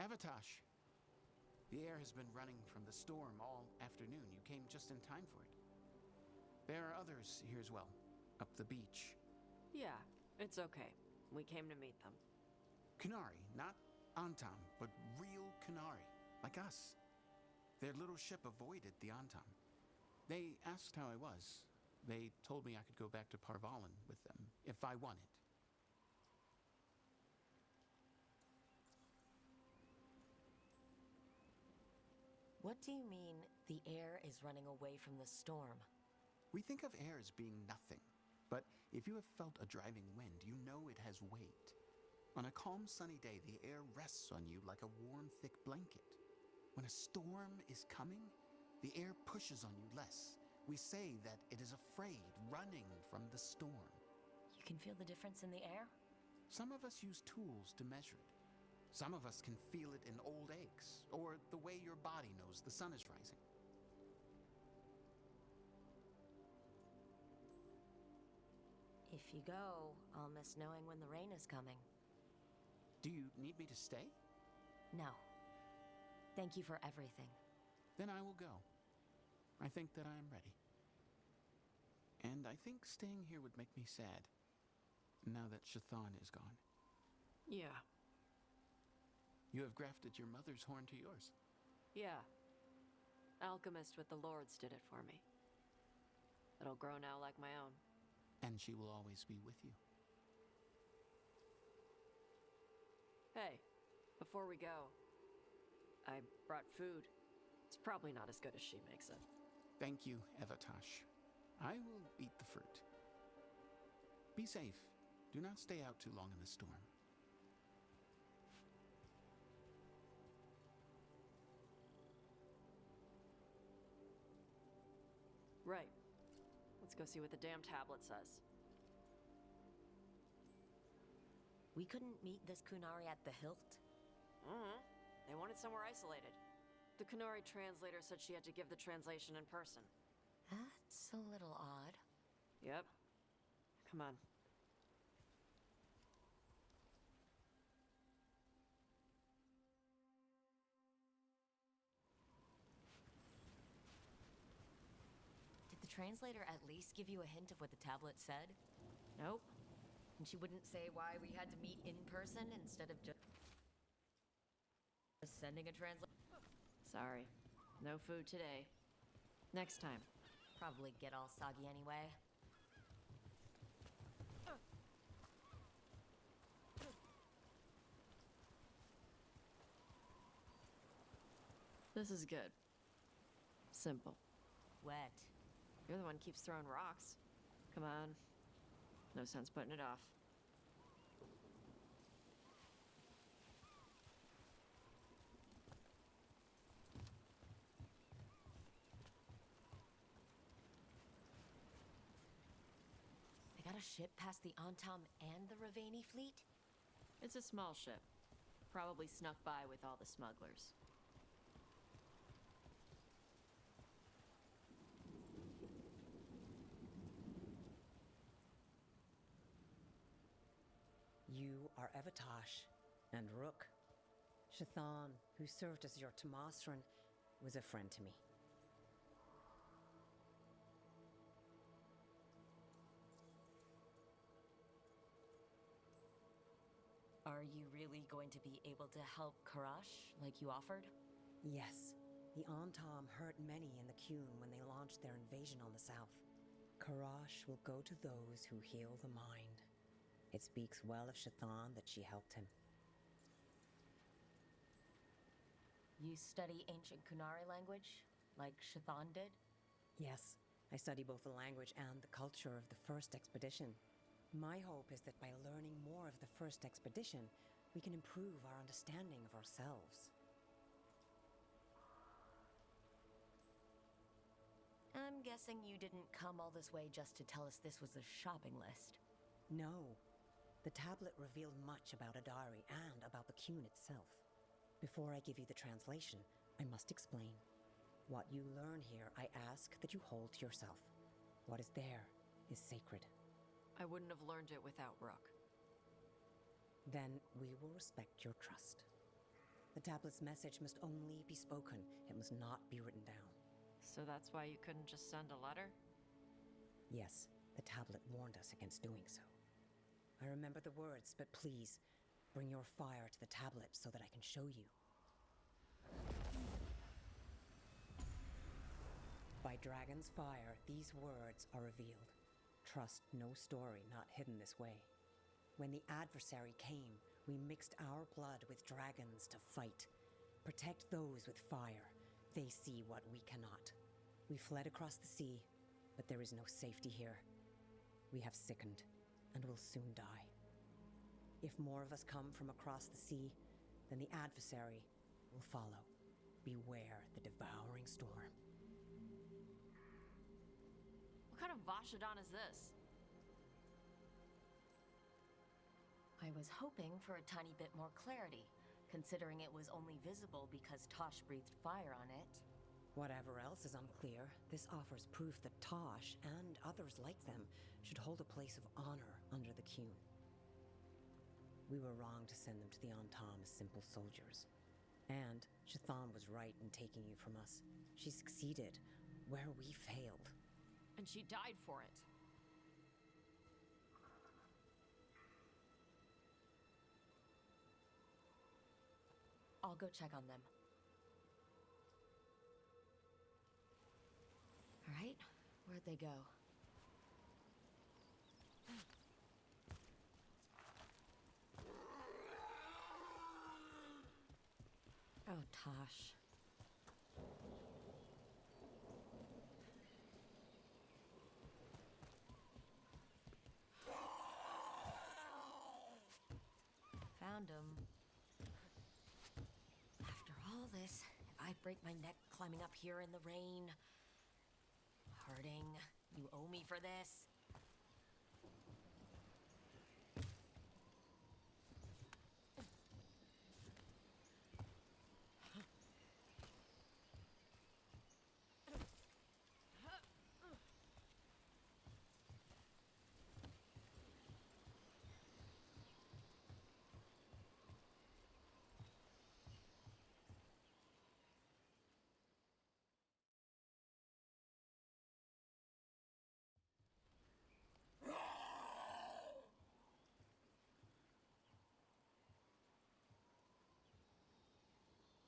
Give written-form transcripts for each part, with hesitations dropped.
Avatosh! The air has been running from the storm all afternoon. You came just in time for it. There are others here as well, up the beach. Yeah, it's okay. We came to meet them. Kunari, not Antam, but real Kunari, like us. Their little ship avoided the Antam. They asked how I was. They told me I could go back to Parvalan with them, if I wanted. What do you mean, the air is running away from the storm? We think of air as being nothing, but if you have felt a driving wind, you know it has weight. On a calm, sunny day, the air rests on you like a warm, thick blanket. When a storm is coming, the air pushes on you less. We say that it is afraid, running from the storm. You can feel the difference in the air? Some of us use tools to measure it. Some of us can feel it in old aches, or the way your body knows the sun is rising. If you go, I'll miss knowing when the rain is coming. Do you need me to stay? No. Thank you for everything. Then I will go. I think that I am ready. And I think staying here would make me sad, now that Shathan is gone. Yeah. You have grafted your mother's horn to yours. Yeah. Alchemist with the Lords did it for me. It'll grow now like my own. And she will always be with you. Hey, before we go, I brought food. It's probably not as good as she makes it. Thank you, Avatosh. I will eat the fruit. Be safe. Do not stay out too long in the storm. Right. Let's go see what the damn tablet says. We couldn't meet this Kunari at the hilt? They wanted somewhere isolated. The Kunari translator said she had to give the translation in person. That's a little odd. Yep. Come on. Did the translator at least give you a hint of what the tablet said? Nope. And she wouldn't say why we had to meet in person instead of just sending a translator? Sorry. No food today. Next time. Probably get all soggy anyway. This is good. Simple. Wet. You're the one who keeps throwing rocks. Come on. No sense putting it off. They got a ship past the Antam and the Ravani fleet? It's a small ship. Probably snuck by with all the smugglers. You are Avatosh and Rook. Shathan, who served as your Tamasran, was a friend to me. Are you really going to be able to help Karash like you offered? Yes, the Antam hurt many in the Qun when they launched their invasion on the south. Karash will go to those who heal the mind. It speaks well of Shathan that she helped him. You study ancient Kunari language, like Shathan did? Yes, I study both the language and the culture of the first expedition. My hope is that by learning more of the first expedition, we can improve our understanding of ourselves. I'm guessing you didn't come all this way just to tell us this was a shopping list. No. The tablet revealed much about Adari and about the Qun itself. Before I give you the translation, I must explain. What you learn here, I ask that you hold to yourself. What is there is sacred. I wouldn't have learned it without Rook. Then we will respect your trust. The tablet's message must only be spoken. It must not be written down. So that's why you couldn't just send a letter? Yes, the tablet warned us against doing so. I remember the words, but please, bring your fire to the tablet so that I can show you. By Dragon's fire, these words are revealed. Trust no story not hidden this way. When the adversary came, we mixed our blood with dragons to fight. Protect those with fire. They see what we cannot. We fled across the sea, but there is no safety here. We have sickened, and will soon die. If more of us come from across the sea, then the adversary will follow. Beware the devouring storm. What kind of Vashadon is this? I was hoping for a tiny bit more clarity, considering it was only visible because Tosh breathed fire on it. Whatever else is unclear, this offers proof that Tosh, and others like them, should hold a place of honor under the Qun. We were wrong to send them to the Antam as simple soldiers. And Shathan was right in taking you from us. She succeeded where we failed. And she died for it. I'll go check on them. All right, where'd they go? Oh, Tosh. Found him. After all this, if I break my neck climbing up here in the rain... Harding, you owe me for this.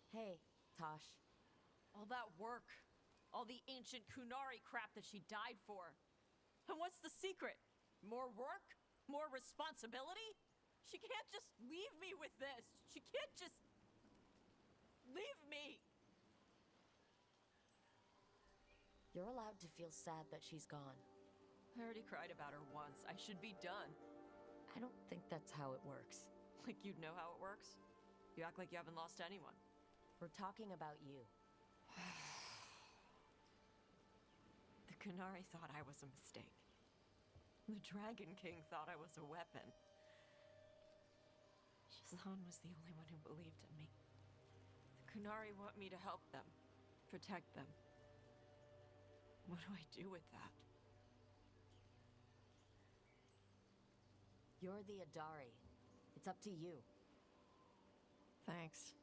Hey, Tosh. All that work. All the ancient Kunari crap that she died for. And what's the secret? More work? More responsibility? She can't just leave me with this. She can't just... leave me. You're allowed to feel sad that she's gone. I already cried about her once. I should be done. I don't think that's how it works. Like you'd know how it works? You act like you haven't lost anyone. We're talking about you. The Kunari thought I was a mistake. The Dragon King thought I was a weapon. Shazan was the only one who believed in me. The Kunari want me to help them, protect them. What do I do with that? You're the Adari. It's up to you. Thanks.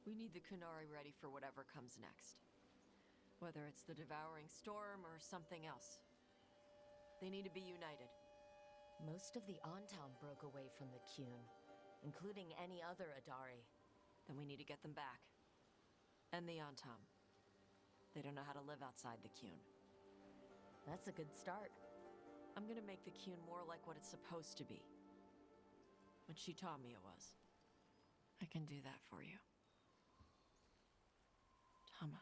We need the Kunari ready for whatever comes next. Whether it's the devouring storm or something else. They need to be united. Most of the Antam broke away from the Qun, including any other Adari. Then we need to get them back. And the Antam. They don't know how to live outside the Qun. That's a good start. I'm gonna make the Qun more like what it's supposed to be. What she taught me it was. I can do that for you. Tama.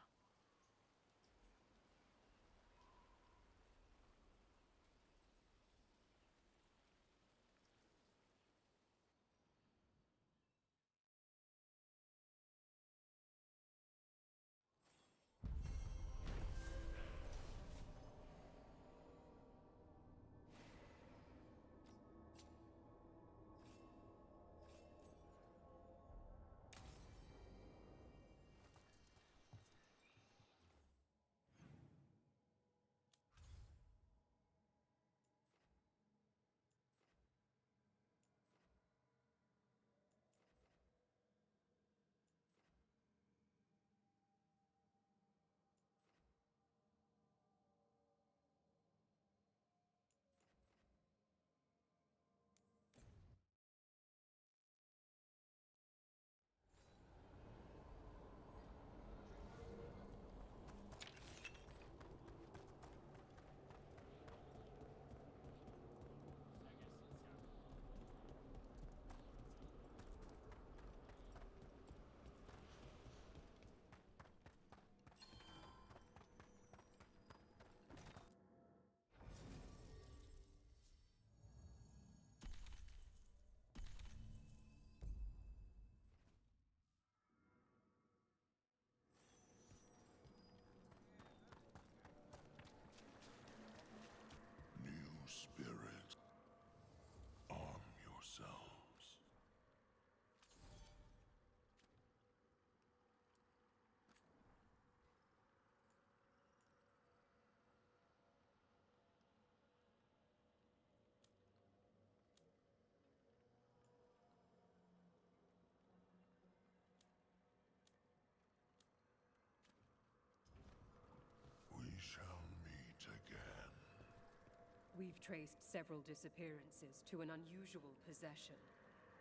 We've traced several disappearances to an unusual possession.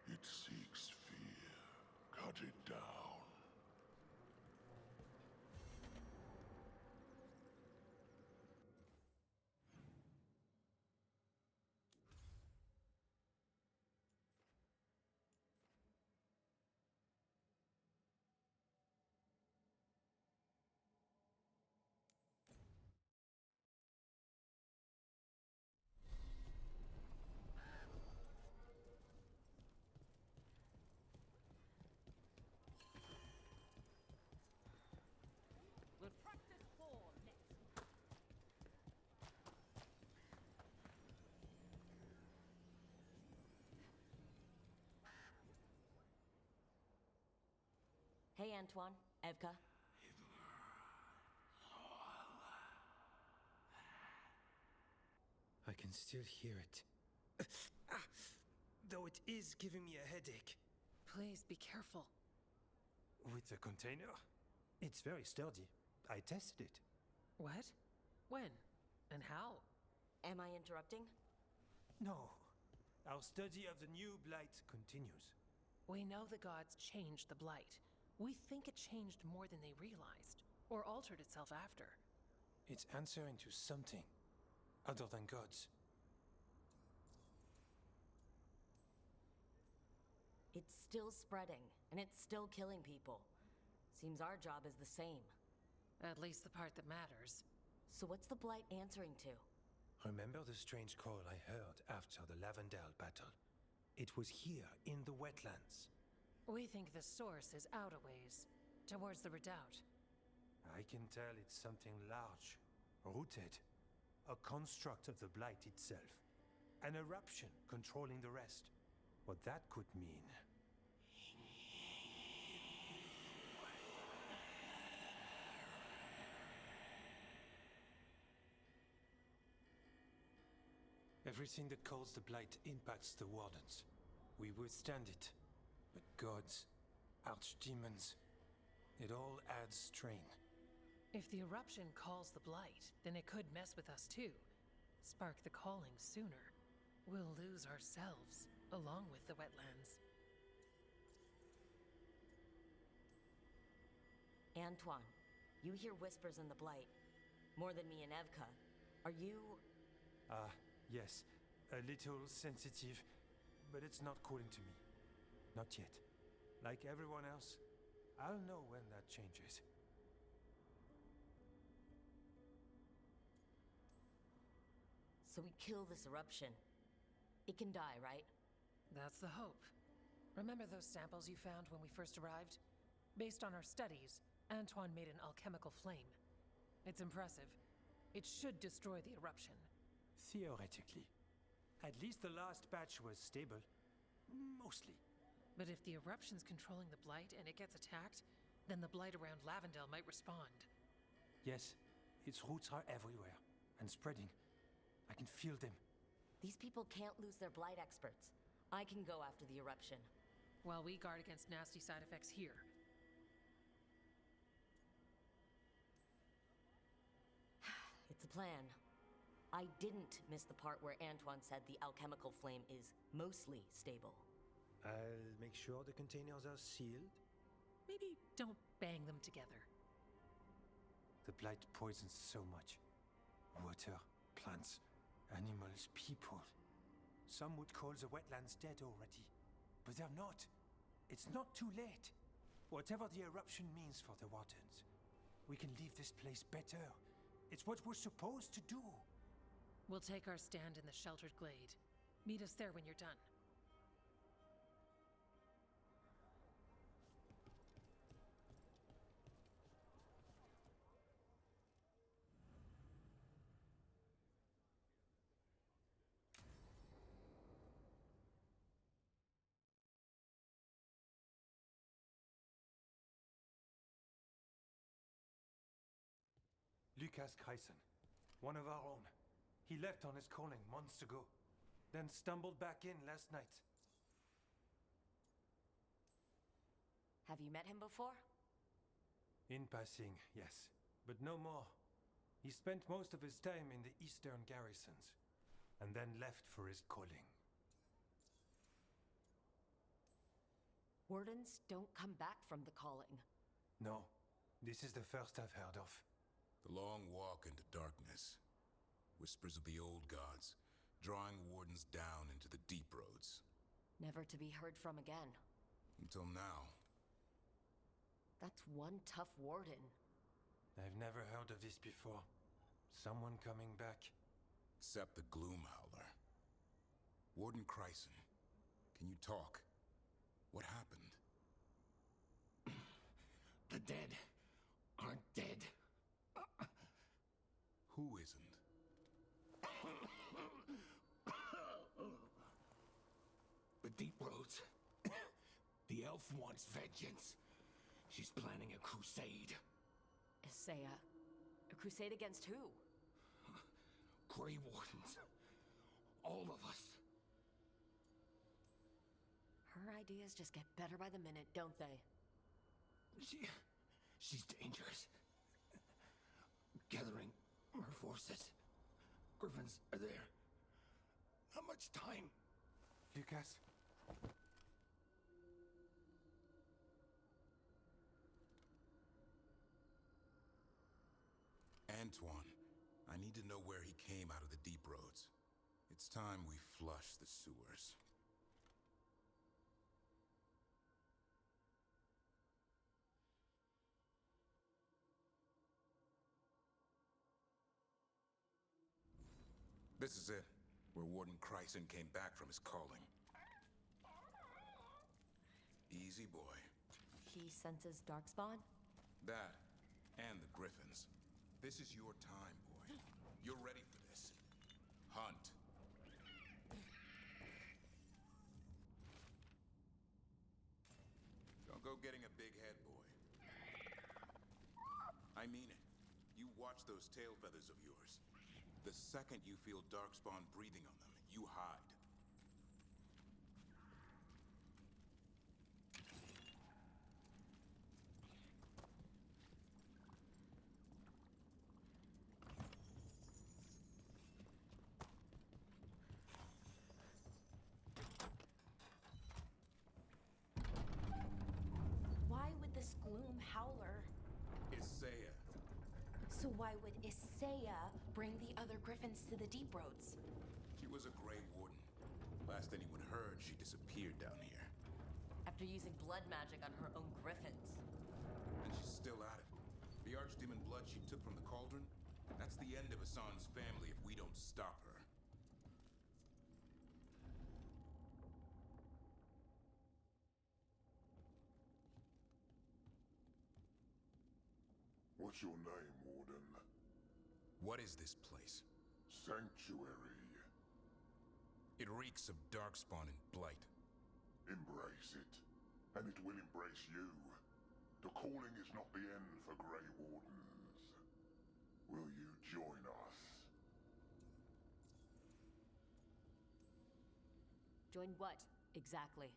It seeks fear. Cut it down. We'll practice ball next. Hey, Antoine. Evka. I can still hear it. Though it is giving me a headache. Please be careful. With the container? It's very sturdy. I tested it. What? When? And how? Am I interrupting? No. Our study of the new blight continues. We know the gods changed the Blight. We think it changed more than they realized, or altered itself after. It's answering to something other than gods. It's still spreading, and it's still killing people. Seems our job is the same. At least the part that matters. So what's the Blight answering to? Remember the strange call I heard after the Lavendale battle? It was here in the wetlands. We think the source is out a ways, towards the redoubt. I can tell it's something large, rooted. A construct of the Blight itself. An eruption controlling the rest. What that could mean. Everything that calls the Blight impacts the Wardens. We withstand it. But gods, archdemons, it all adds strain. If the eruption calls the Blight, then it could mess with us too. Spark the calling sooner. We'll lose ourselves, along with the wetlands. Antoine, you hear whispers in the Blight. More than me and Evka. Are you... Yes. A little sensitive, but it's not calling to me. Not yet. Like everyone else, I'll know when that changes. So we kill this eruption. It can die, right? That's the hope. Remember those samples you found when we first arrived? Based on our studies, Antoine made an alchemical flame. It's impressive. It should destroy the eruption. Theoretically. At least the last batch was stable. Mostly. But if the eruption's controlling the Blight and it gets attacked, then the Blight around Lavendale might respond. Yes, its roots are everywhere, and spreading. I can feel them. These people can't lose their Blight experts. I can go after the eruption. While we guard against nasty side effects here. It's a plan. I didn't miss the part where Antoine said the alchemical flame is mostly stable. I'll make sure the containers are sealed. Maybe don't bang them together. The Blight poisons so much. Water, plants, animals, people. Some would call the wetlands dead already. But they're not. It's not too late. Whatever the eruption means for the Wardens, we can leave this place better. It's what we're supposed to do. We'll take our stand in the sheltered glade. Meet us there when you're done. Lucas Kreisen, one of our own. He left on his calling months ago, then stumbled back in last night. Have you met him before? In passing, yes, but no more. He spent most of his time in the eastern garrisons. and then left for his calling. Wardens don't come back from the calling. No, this is the first I've heard of. The long walk into darkness. Whispers of the old gods, drawing wardens down into the deep roads. Never to be heard from again. Until now. That's one tough warden. I've never heard of this before. Someone coming back. Except the Gloom Howler. Warden Chryson, can you talk? What happened? The dead aren't dead. Who isn't? The Deep Roads. The elf wants vengeance. She's planning a crusade. Isaiah. A crusade against who? Grey Wardens. All of us. Her ideas just get better by the minute, don't they? She's dangerous. Gathering her forces. Griffins are there. How much time? Lucas? Antoine, I need to know where he came out of the deep roads. It's time we flush the sewers. This is it, where Warden Chryson came back from his calling. Easy, boy. He senses Darkspawn? That, and the Griffins. This is your time, boy. You're ready for this. Hunt. Don't go getting a big head, boy. I mean it. You watch those tail feathers of yours. The second you feel Darkspawn breathing on them, you hide. Why would this Gloom Howler? Isaiah. So why would Isaiah bring the other Griffins to the Deep Roads? She was a Grey Warden. Last anyone heard, she disappeared down here. After using blood magic on her own Griffins. And she's still at it. The Archdemon blood she took from the cauldron? That's the end of Hassan's family if we don't stop her. What's your name, Warden? What is this place? Sanctuary. It reeks of Darkspawn and Blight. Embrace it, and it will embrace you. The calling is not the end for Grey Wardens. Will you join us? Join what, exactly?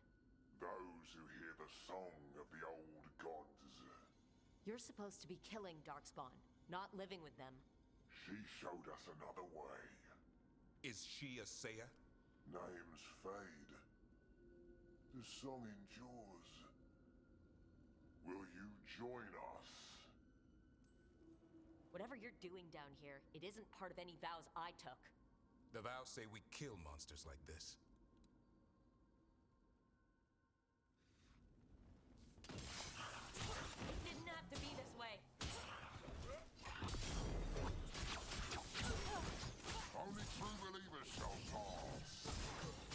Those who hear the song of the old gods. You're supposed to be killing Darkspawn, not living with them. She showed us another way. Is she a Seiya? Names fade. The song endures. Will you join us? Whatever you're doing down here, it isn't part of any vows I took. The vows say we kill monsters like this. It didn't have to be this way. Only true believers shall pass.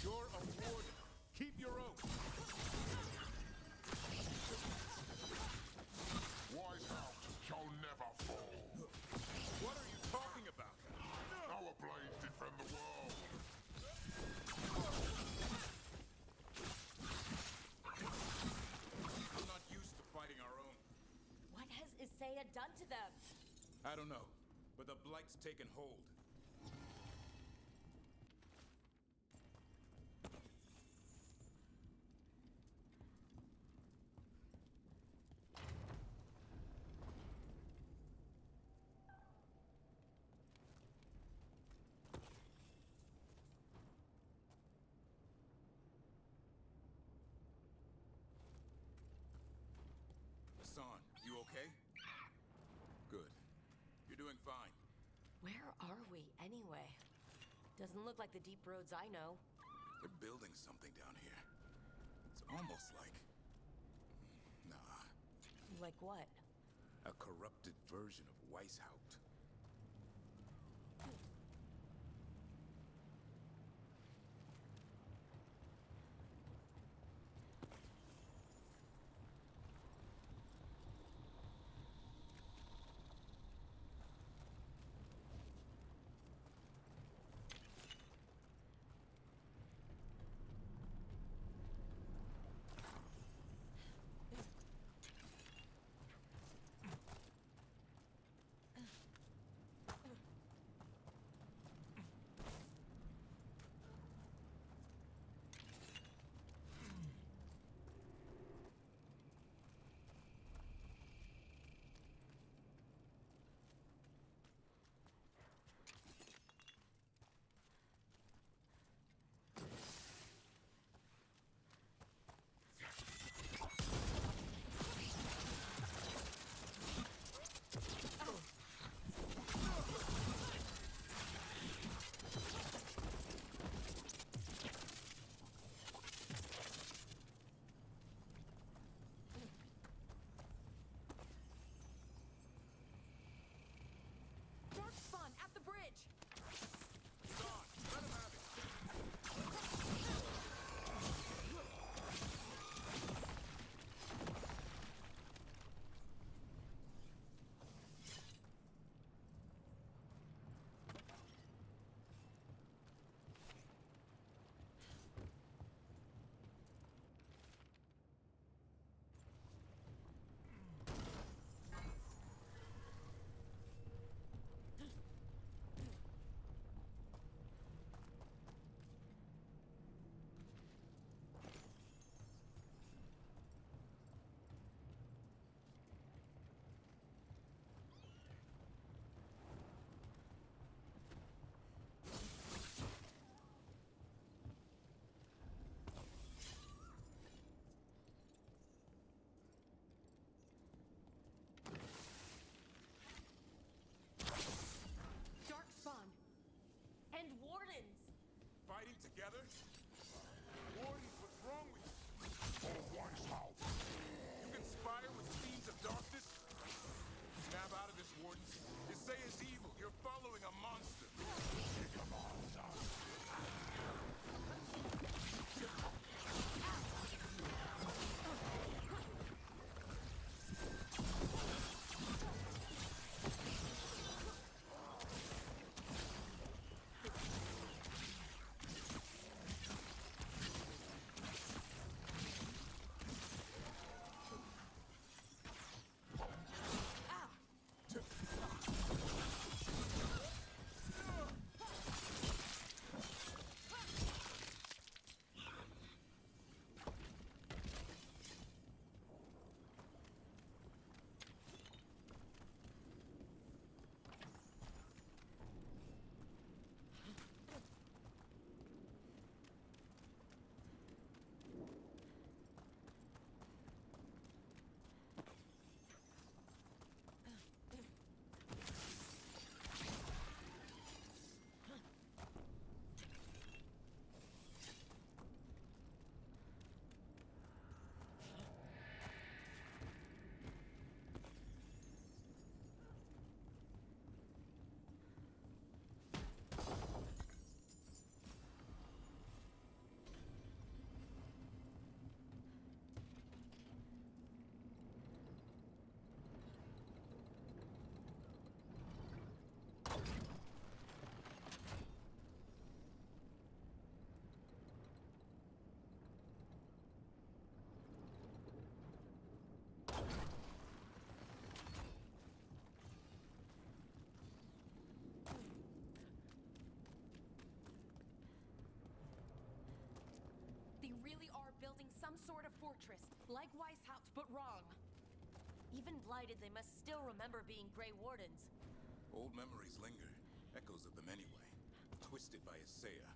You're a warden. Keep your oath. Wise house shall never fall. What are you talking about? Our blades defend the world. I'm not used to fighting our own. What has Isaiah done to them? I don't know, but the Blight's taken hold. we, anyway? Doesn't look like the deep roads I know. They're building something down here. It's almost like... Nah. Like what? A corrupted version of Weishaupt. Darkspawn at the bridge! Darkspawn! And wardens! Fighting together? Wardens, what's wrong with you? For Weishaupt! You conspire with fiends of darkness? Snap out of this, Wardens. Isaiah is evil. You're following a monster. building some sort of fortress, like Weishaupt, but wrong. Even blighted, they must still remember being Grey Wardens. Old memories linger. Echoes of them anyway. Twisted by Isaiah.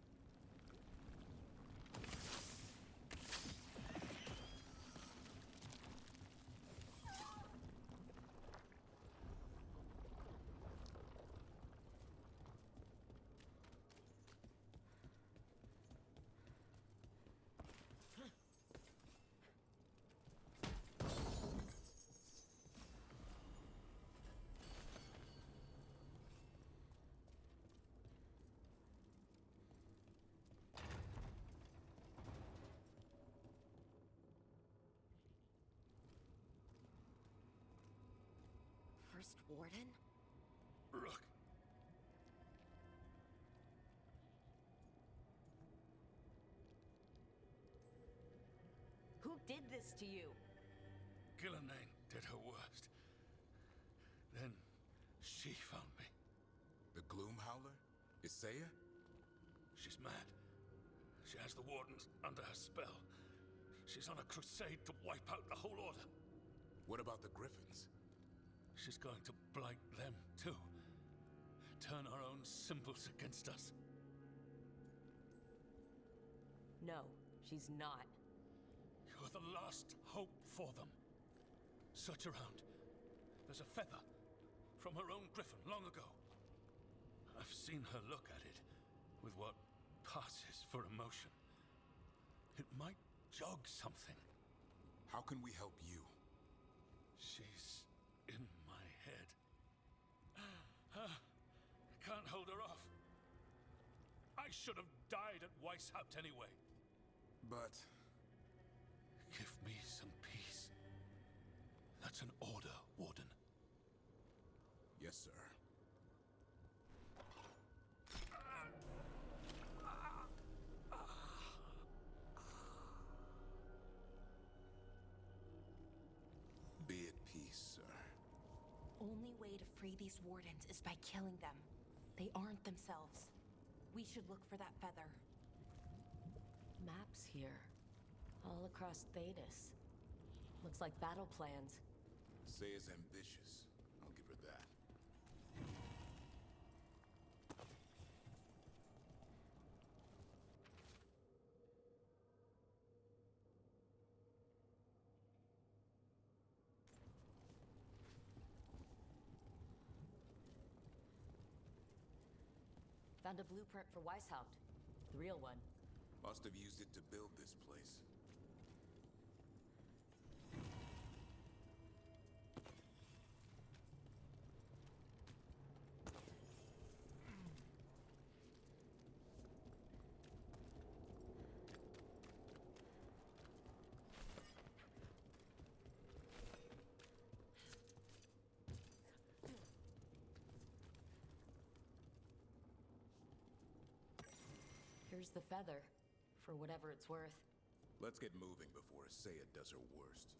First Warden? Look. Who did this to you? Gillenane did her worst. Then she found me. The Gloom Howler? Isaiah? She's mad. She has the Wardens under her spell. She's on a crusade to wipe out the whole Order. What about the Griffins? She's going to blight them, too. Turn our own symbols against us. No, she's not. You're the last hope for them. Search around. There's a feather from her own griffin long ago. I've seen her look at it with what passes for emotion. It might jog something. How can we help you? She's in my head. Can't hold her off. I should have died at Weishaupt anyway. But give me some peace. That's an order, Warden. yes, sir. Be at peace, sir. Only way to free these Wardens is by killing them. They aren't themselves. We should look for that feather. Maps here. All across Thedas. Looks like battle plans. Saya's ambitious. I'll give her that. Found a blueprint for Weishaupt. The real one. Must have used it to build this place. Here's the feather, for whatever it's worth. Let's get moving before Saya does her worst.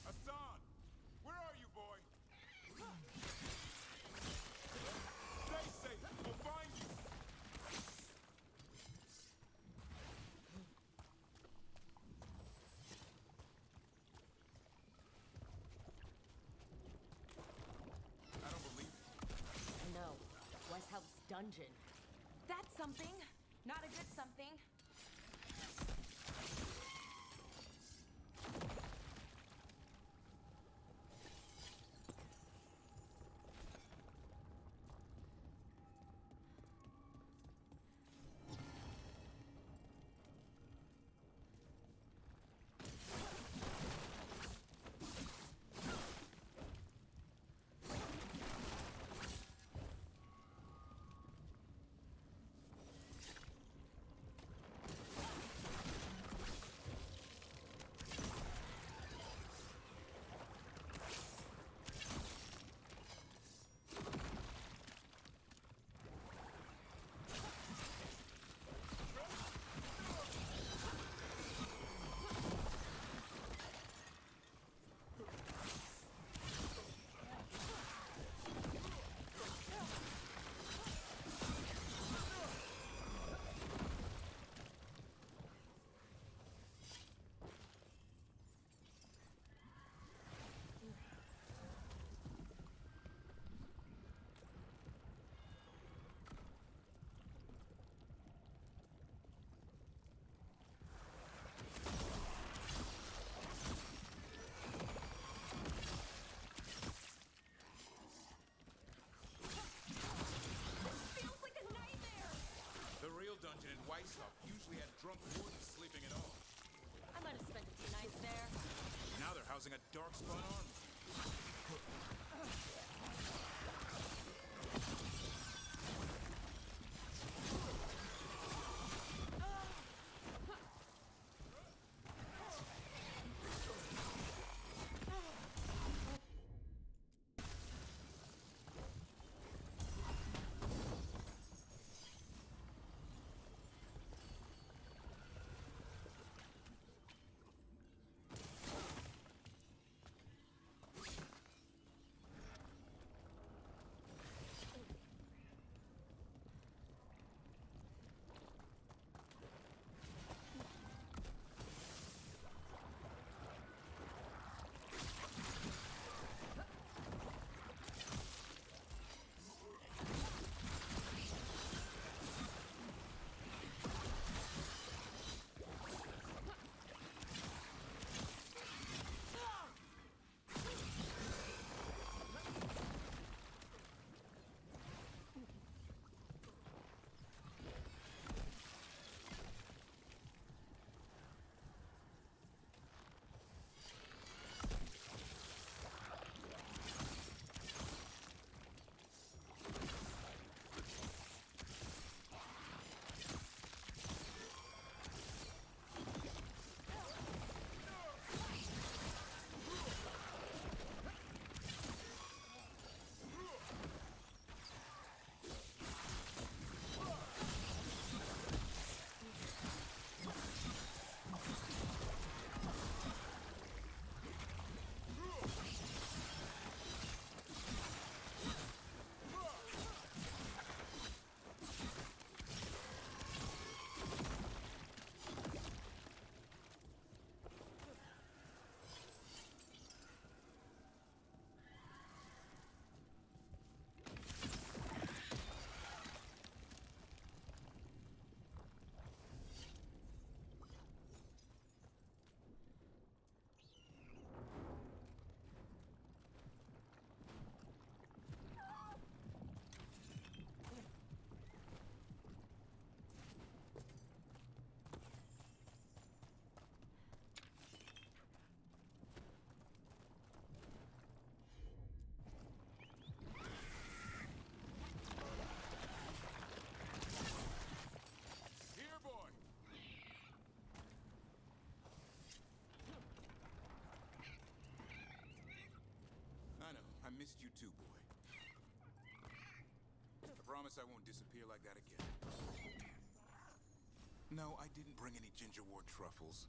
Hassan! Where are you, boy? Stay safe! We'll find you! I don't believe it. No, Weishaupt's dungeon. That's something. Not a good something. drunk wardens sleeping at all. I might have spent a few nights there. Now they're housing a darkspawn army. Here, boy! I know. I missed you too, boy. I promise I won't disappear like that again. No, I didn't bring any ginger wort truffles.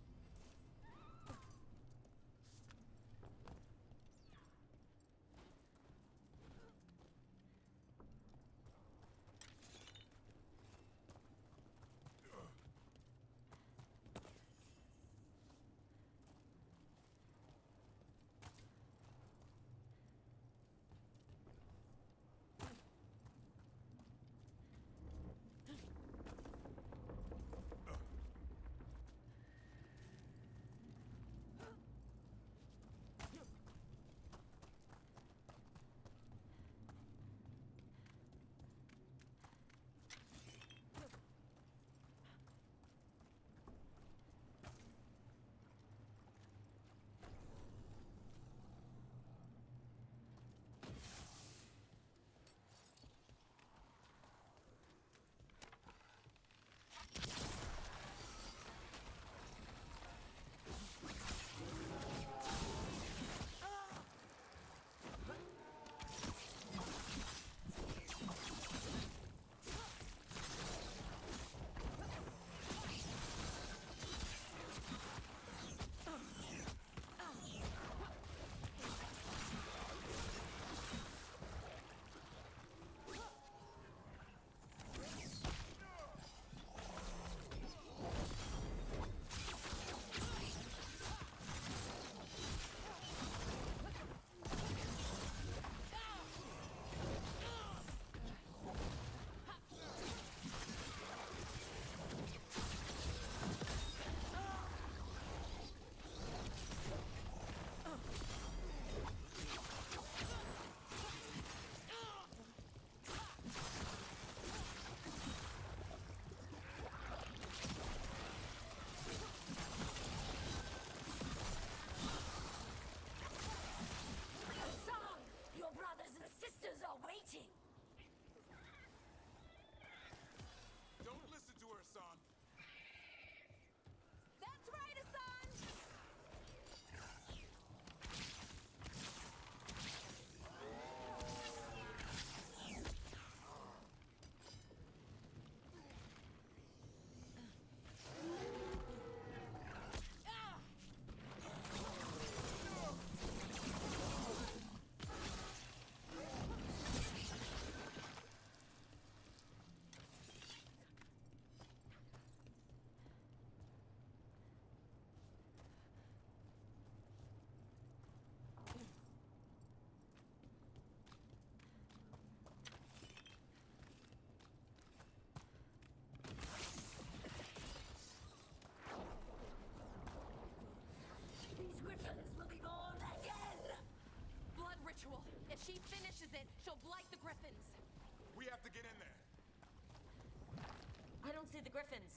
the Griffins.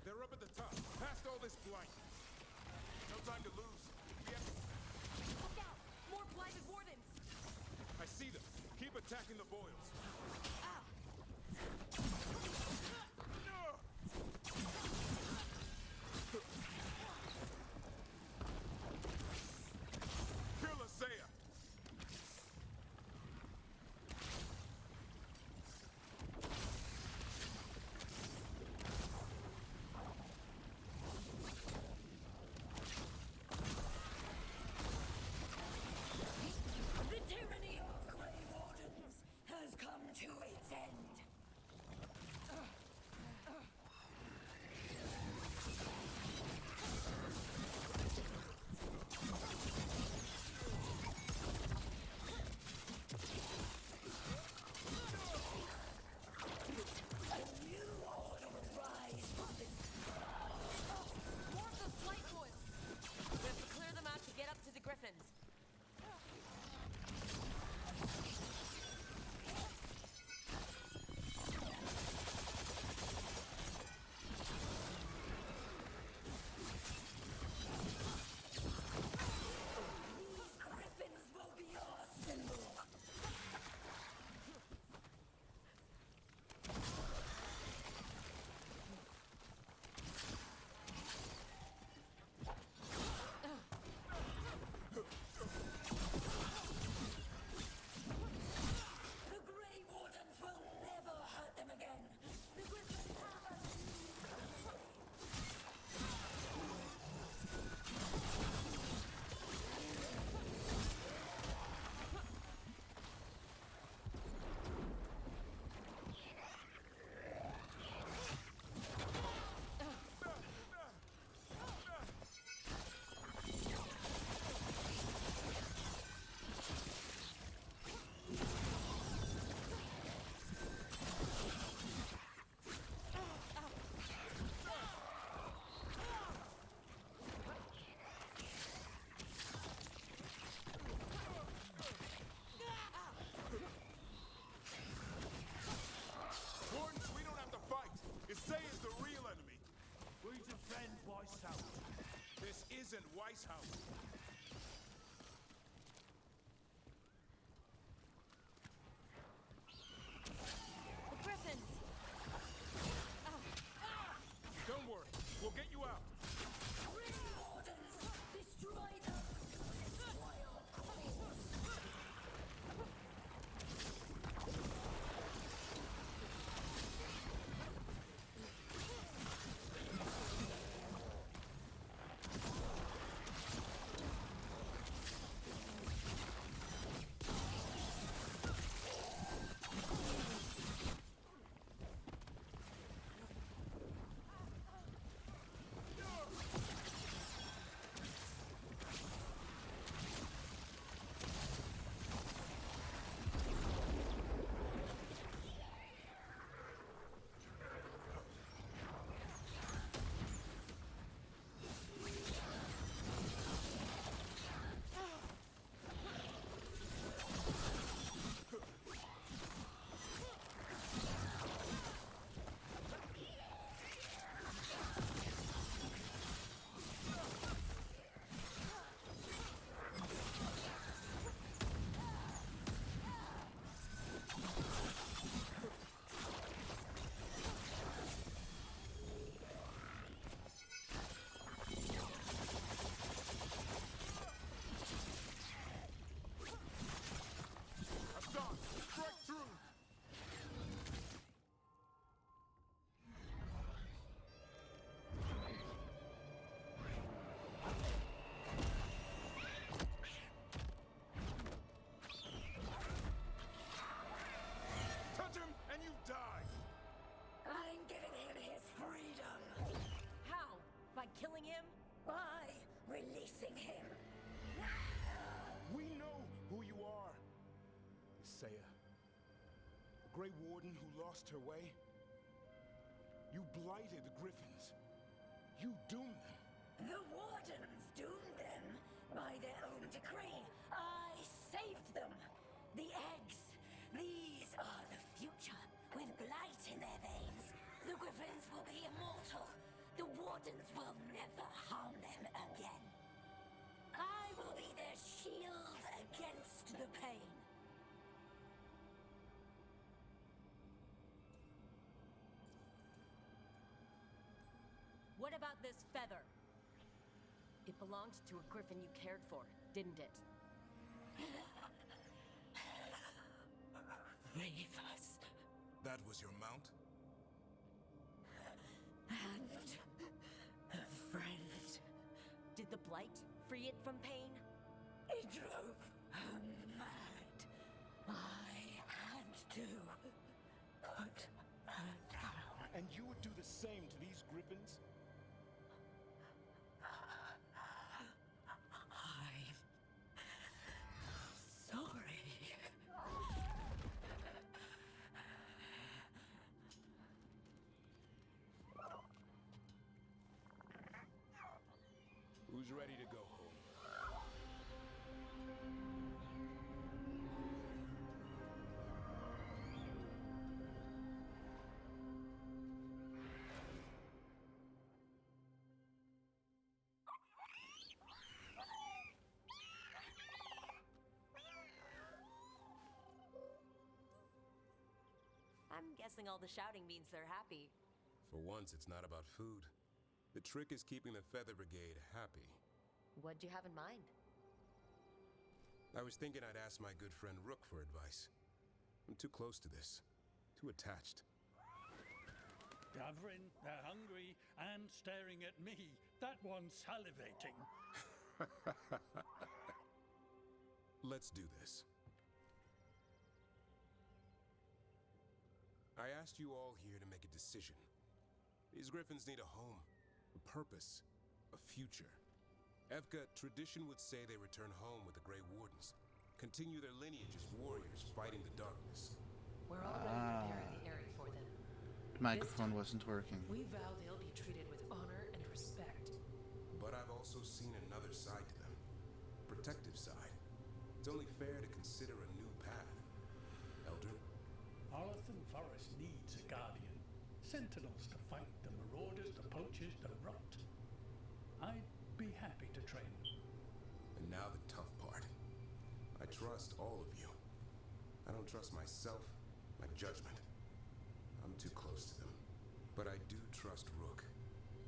They're up at the top, past all this blight. No time to lose. Yep. Look out! More blighted wardens! I see them. Keep attacking the boils. Ah! Kill Isaiah! The tyranny of Grey Wardens has come to its end. A new order will rise from the More of those blight boils! We have to clear them out to get up to the Griffins. These griffins will be our symbol. The Grey Wardens will never hurt them again. The griffins have a Wardens, we don't have to fight. Isaiah's the real enemy. We defend Weiss House. This isn't Weiss House. The Griffins! Don't worry, we'll get you out. Grey Wardens! Destroy them! Destroy our cause! Hassan, strike through. Touch him and you die. I'm giving him his freedom How? By killing him? by releasing him. We know who you are. Isaiah. The Grey Warden who lost her way. You blighted the Griffins. You doomed them. The Wardens doomed them by their own decree. I saved them. The eggs. These are the future, with blight in their veins. The Griffins will will be immortal. The Wardens will never harm them again. I will be their shield against the pain. What about this feather? It belonged to a griffin you cared for, didn't it? Reavers. That was your mount? And a friend. Did the blight free it from pain? It drove her mad. I had to put her down. And you would do the same to these griffins? I'm sorry. Who's ready to go home? I'm guessing all the shouting means they're happy. For once, it's not about food. The trick is keeping the Feather Brigade happy. What'd you have in mind? I was thinking I'd ask my good friend Rook for advice. I'm too close to this. Too attached. Gavrin, they're hungry and staring at me. That one's salivating. Let's do this. I asked you all here to make a decision. These griffins need a home, a purpose, a future. Evka, tradition would say they return home with the Grey Wardens, continue their lineage as warriors fighting the darkness. We're already preparing the area for them. The microphone wasn't working. We vow they'll be treated with honor and respect. But I've also seen another side to them. Protective side. It's only fair to consider a new path. Elder? Arlathan Forest needs a guardian. Sentinels to fight the marauders, the poachers, the rot. I'd be happy to train them. And now the tough part. I trust all of you. I don't trust myself, my judgment. I'm too close to them. But I do trust Rook.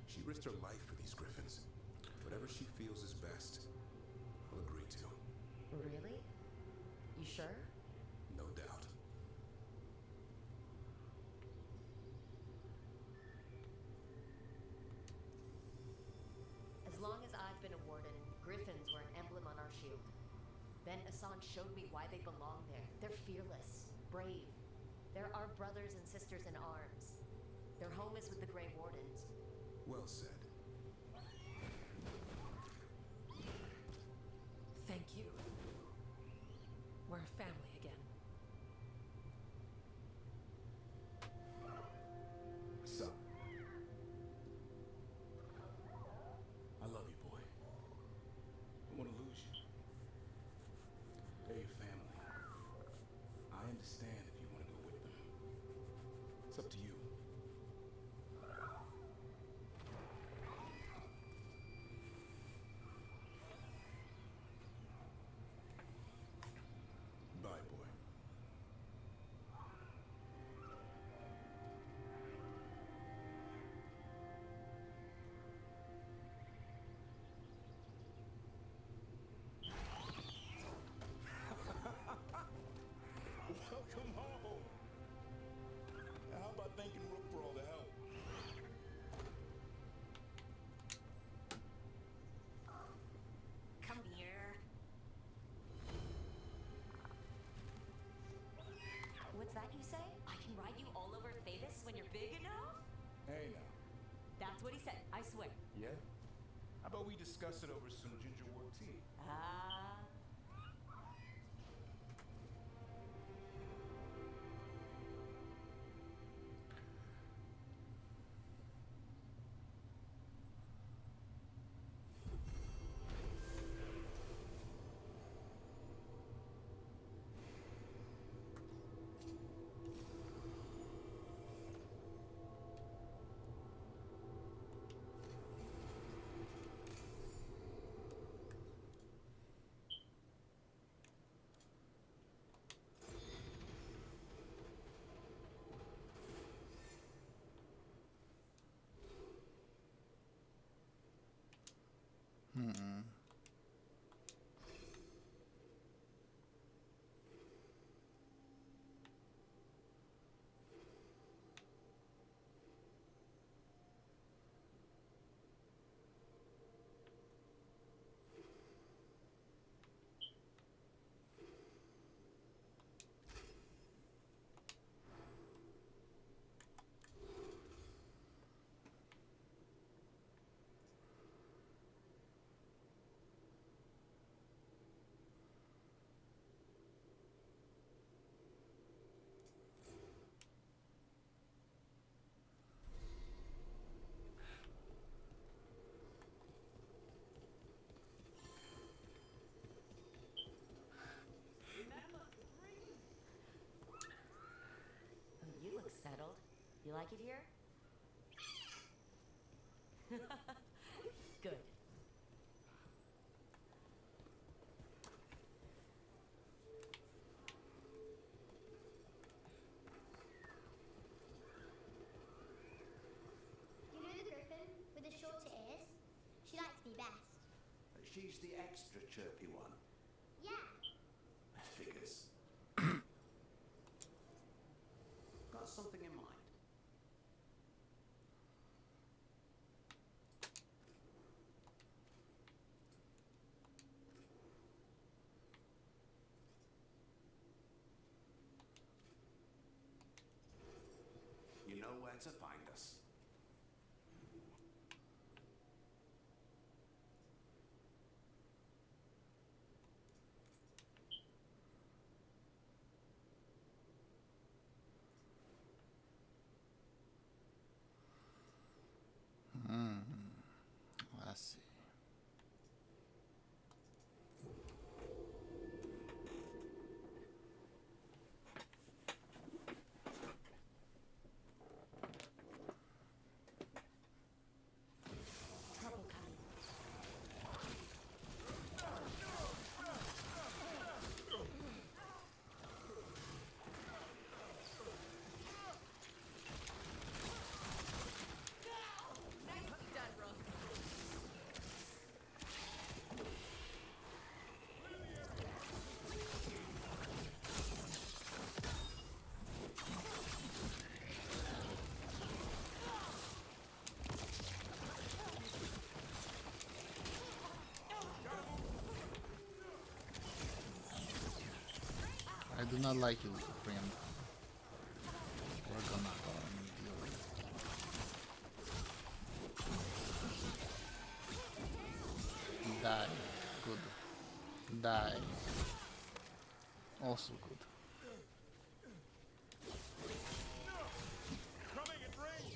She risked her life for these griffins. Whatever she feels is best, I'll agree to. Really? You sure? No doubt. As long as I've been a warden, griffins were an emblem on our shield. Ben Assange showed me why they belong there. They're fearless, brave. They're our brothers and sisters in arms. Their home is with the Grey Wardens. Well said. Thank you. We're a family again. Son. I love you, boy. I want to lose you. They're your family. I understand if you want to go with them. It's up to you. Bye, boy. Welcome home. Now, how about thanking Rook for all the help? Come here. What's that you say? I can ride you all over Phaebus when you're big enough? Hey, now. That's what he said, I swear. Yeah? How about we discuss it over some gingerwort tea? Ah. Settled? You like it here? Good. You know the griffin with the shorter ears? She likes me best. She's the extra chirpy one. Yeah. Figures. Got something in mind? You know where to find us. Let's see. Trouble coming. Nicely done, Rook. I do not like you, friend. We're gonna go and deal with it. Die. Good. Die. Also good. Coming at range!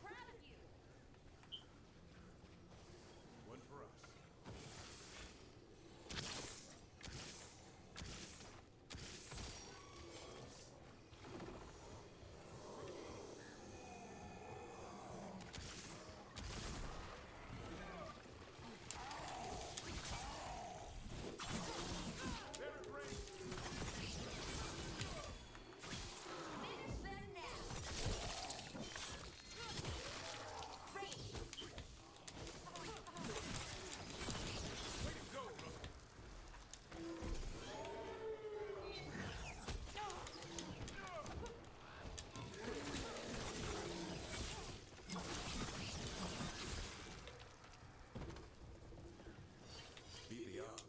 Proud of you. One for us. They're at range! Finish them now. Range. Way to go, Rook! Beat the odds.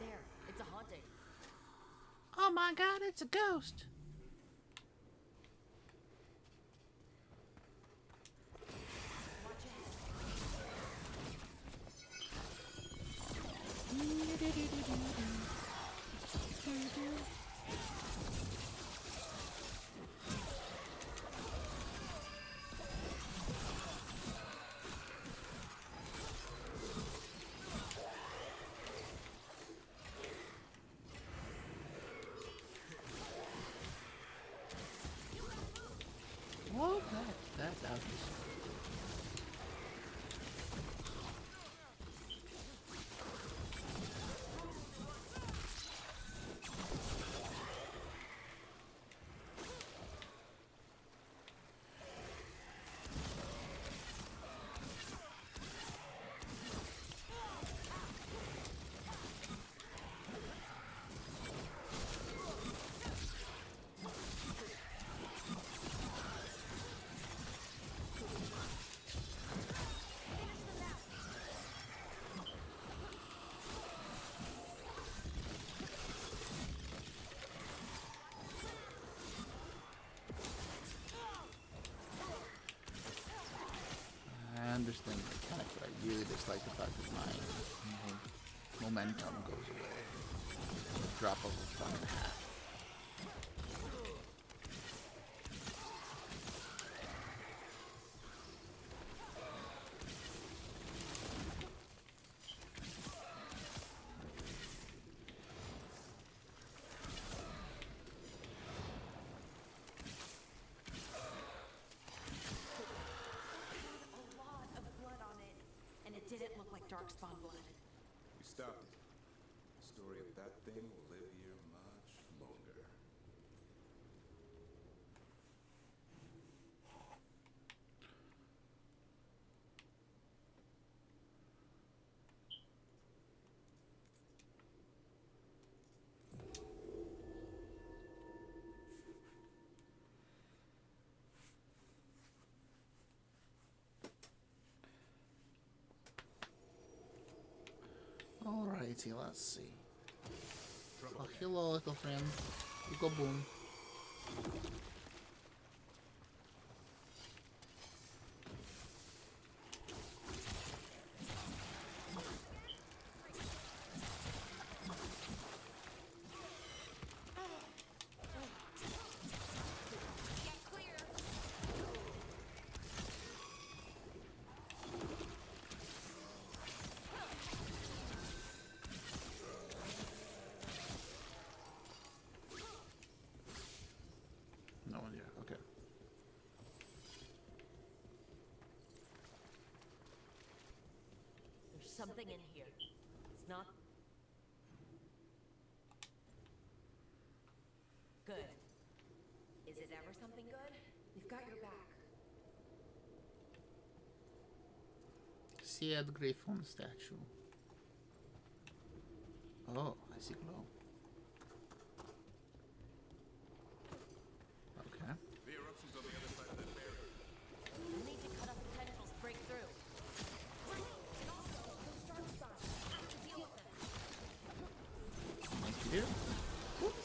There, it's a haunting. Oh my god, it's a ghost! Watch out. What? That was... interesting mechanic, but I really dislike the fact that my momentum goes away. Drop of a fucking hat. Didn't look like Darkspawn blood. We stopped it. The story of that thing will live here much longer. Alrighty, let's see. Oh, hello, little friend. You go boom. No one here. Okay. There's something in here. It's not good. Is it ever something good? We've got your back. Seared Griffon statue. Oh, I see glow. Okay. The eruption's on the other side of that barrier. We need to cut off the tentacles to break through. And also, those dark spots. Have to deal with them. Thank you. Whoop.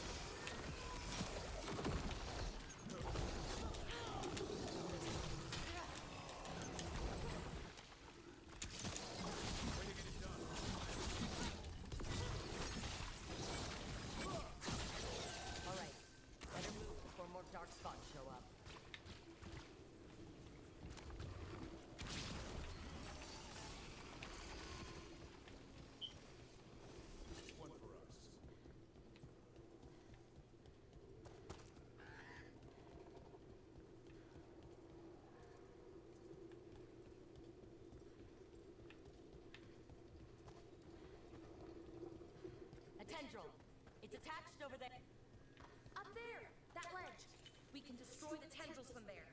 All right. Better move before more dark spots show up. One for us. A tendril. It's attached over there. Up there! That ledge! We can destroy the tendrils from there.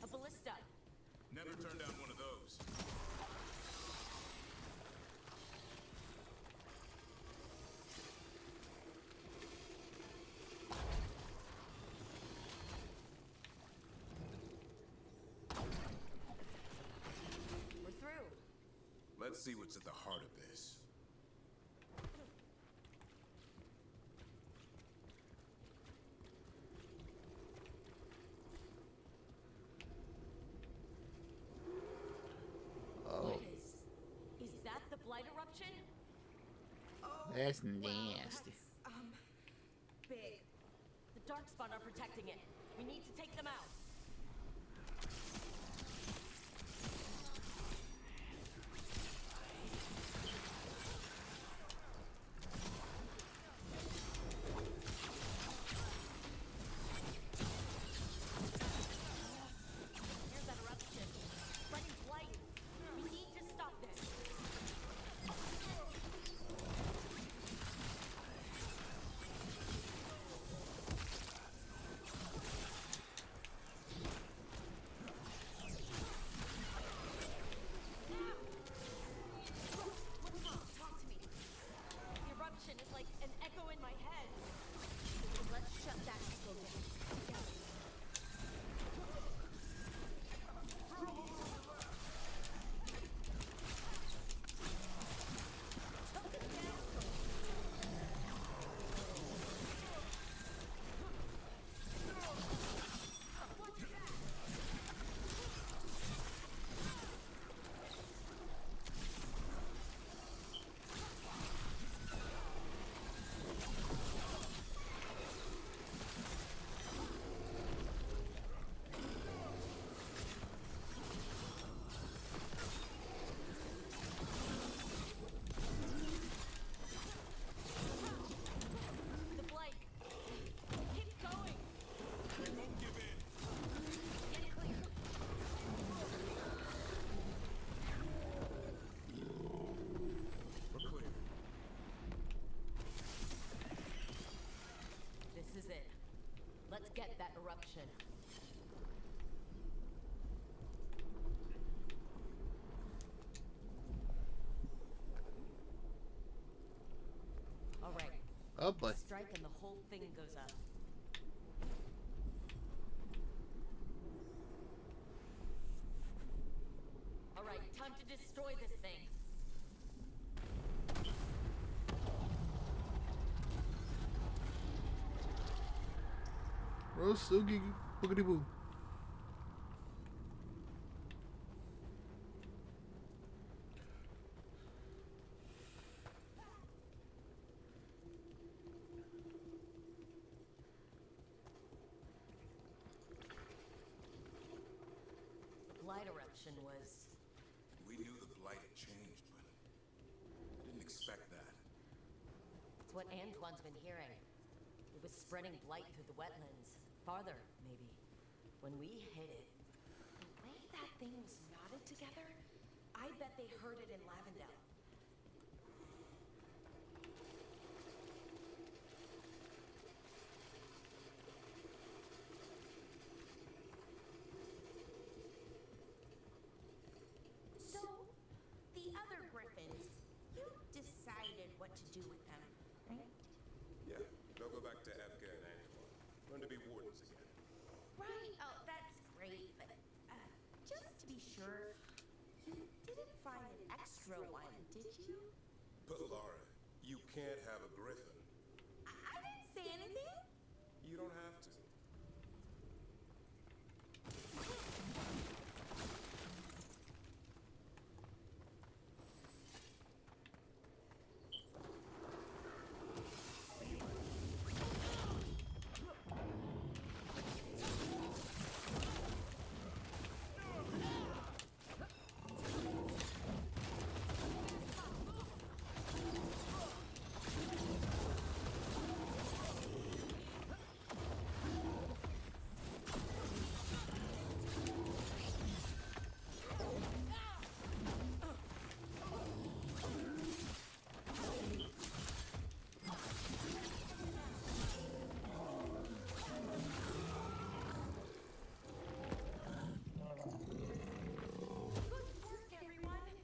A ballista. Never turn down one of those. We're through. Let's see what's at the heart of this. Oh, Is that the blight eruption? that's nasty. Big. The Darkspawn are protecting it. We need to take them out. Here's that eruption. Spreading blight. We need to stop this. What's wrong? Talk to me. The eruption is like an echo in my head. Let's shut that echo down. eruption. All right. Oh boy. Strike and the whole thing goes up. All right, time to destroy this thing. Roast oogie boogity boo. The blight eruption was... We knew the blight had changed, but I didn't expect that. It's what Antoine's been hearing. It was spreading blight through the wetlands. Farther, maybe. When we hit it, the way that thing was knotted together, I bet they heard it in Lavendel. So, the other griffins, you decided what to do with them, right? Yeah, they'll go back to Evka and Antoine. Learn to be wardens again. Right. Oh, that's great, but just to be sure, you didn't find an extra one, did you? But Lara, you can't have a griffin. I didn't say anything. You don't have to. Good work, everyone.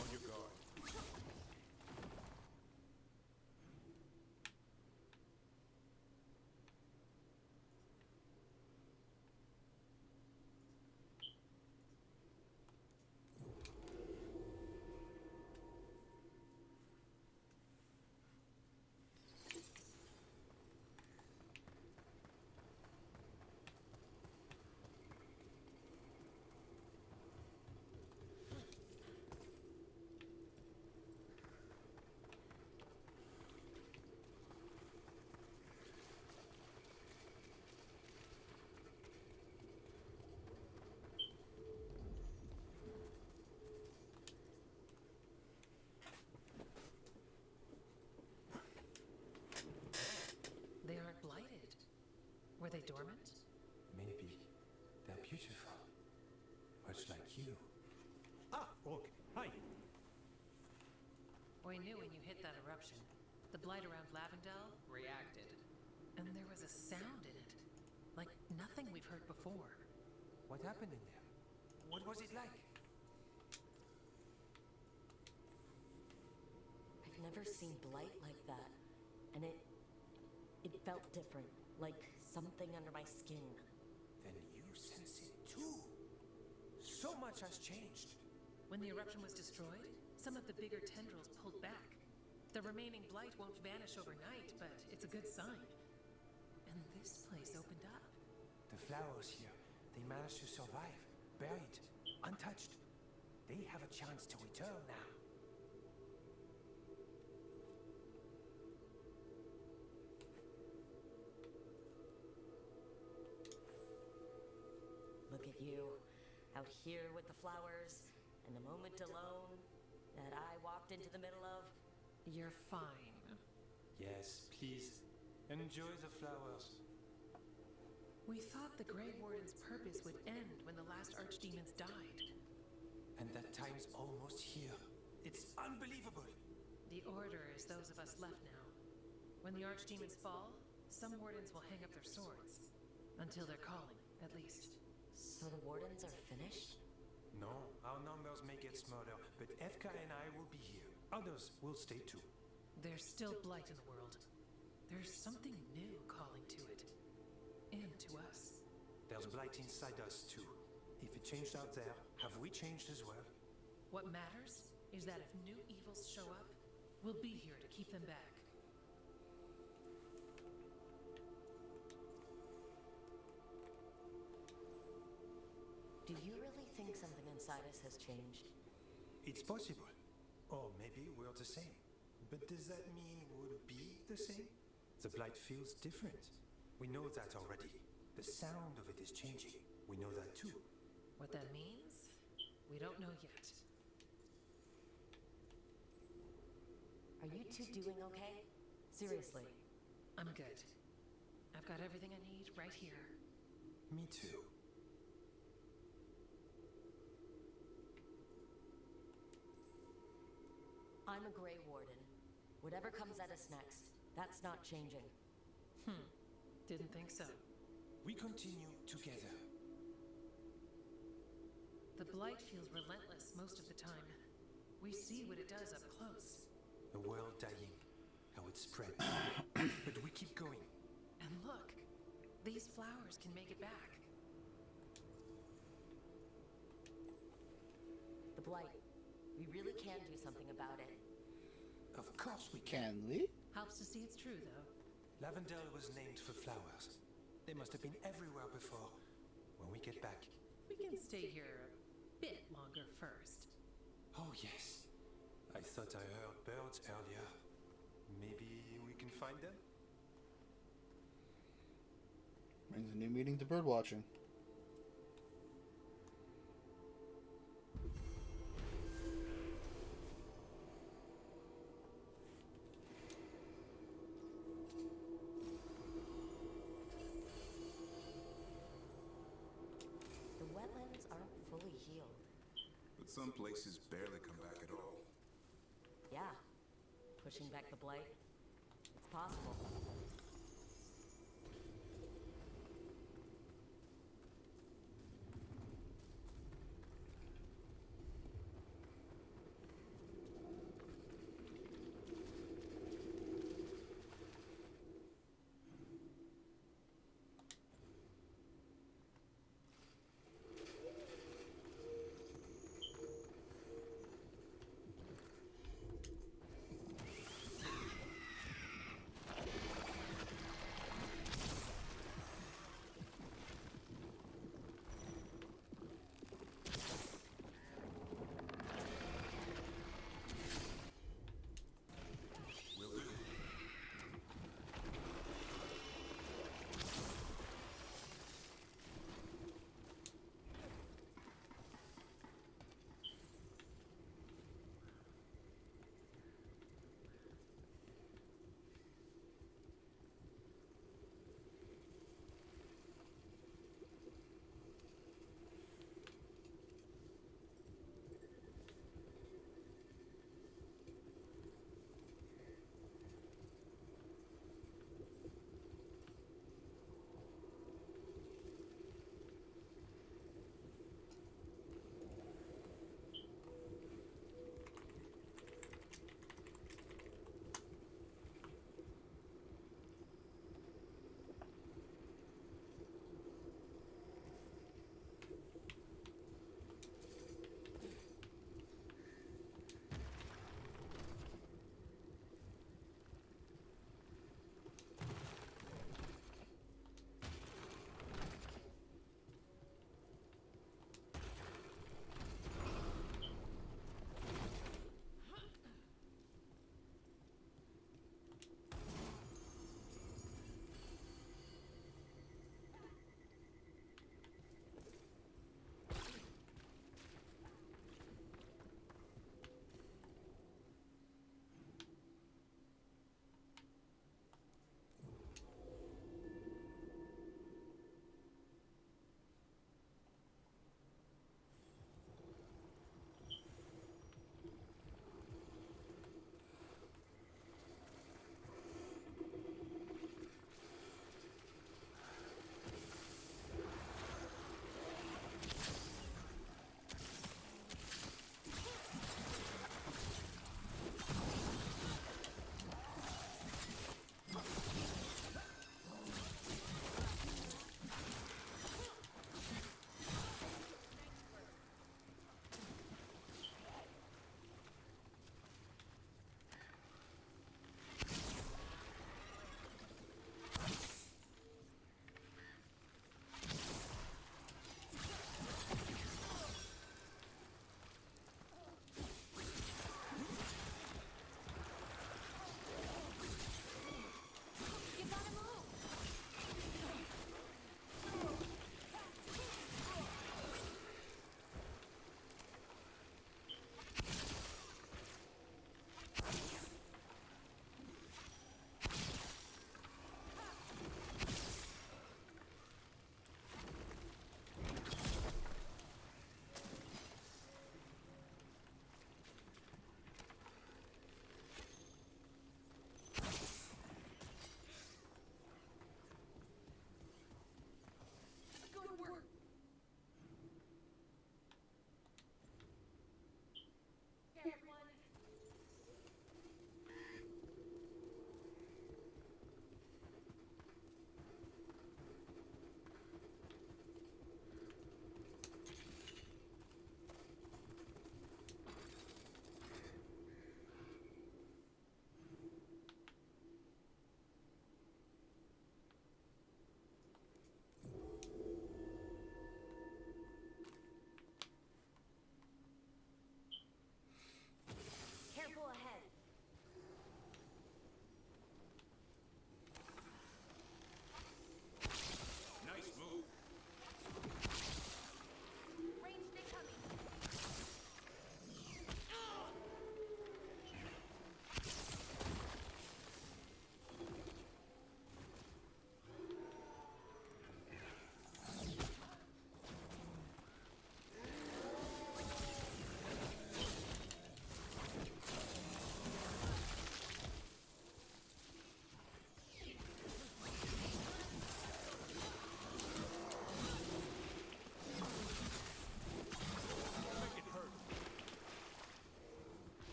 On your guard. They aren't blighted. Were they dormant? Maybe they're beautiful. Much like you. Ah, Rook, hi. We knew when you hit that eruption, the blight around Lavendel reacted. And there was a sound in it. Like nothing we've heard before. What happened in there? What was it like? I've never seen blight like that. And it felt different. Like something under my skin. Then you sense it too. So much has changed. When the eruption was destroyed, some of the bigger tendrils pulled back. The remaining blight won't vanish overnight, but it's a good sign. And this place opened up. The flowers here, they managed to survive, buried, untouched. They have a chance to return now. Look at you, out here with the flowers, and the moment alone that I walked into the middle of. You're fine. Yes, please. Enjoy the flowers. We thought the Grey Warden's purpose would end when the last archdemons died. And that time's almost here. It's unbelievable. The Order is those of us left now. When the archdemons fall, some wardens will hang up their swords. Until they're calling, at least. So the wardens are finished? No, our numbers may get smaller, but FK and I will be here. Others will stay too. There's still blight in the world. There's something new calling to it. And to us. There's blight inside us too. If it changed out there, have we changed as well? What matters is that if new evils show up, we'll be here to keep them back. Do you really think something inside us has changed? It's possible. Or maybe we're the same. But does that mean we'll be the same? The blight feels different. We know that already. The sound of it is changing. We know that too. What that means, we don't know yet. Are you two doing okay? Seriously. I'm good. I've got everything I need right here. Me too. I'm a Grey Warden. Whatever comes at us next, that's not changing. Didn't think so. We continue together. The blight feels relentless most of the time. We see what it does up close. The world dying, how it spreads. But we keep going. And look, these flowers can make it back. The blight. We really can do something about it. Of course we Can we? Helps to see it's true, though. Lavendel was named for flowers. They must have been everywhere before. When we get back. We can stay here a bit longer first. Oh, yes. I thought I heard birds earlier. Maybe we can find them? Brings a new meaning to bird watching. The wetlands aren't fully healed. But some places barely come back at all. Yeah. Pushing back the blight. It's possible.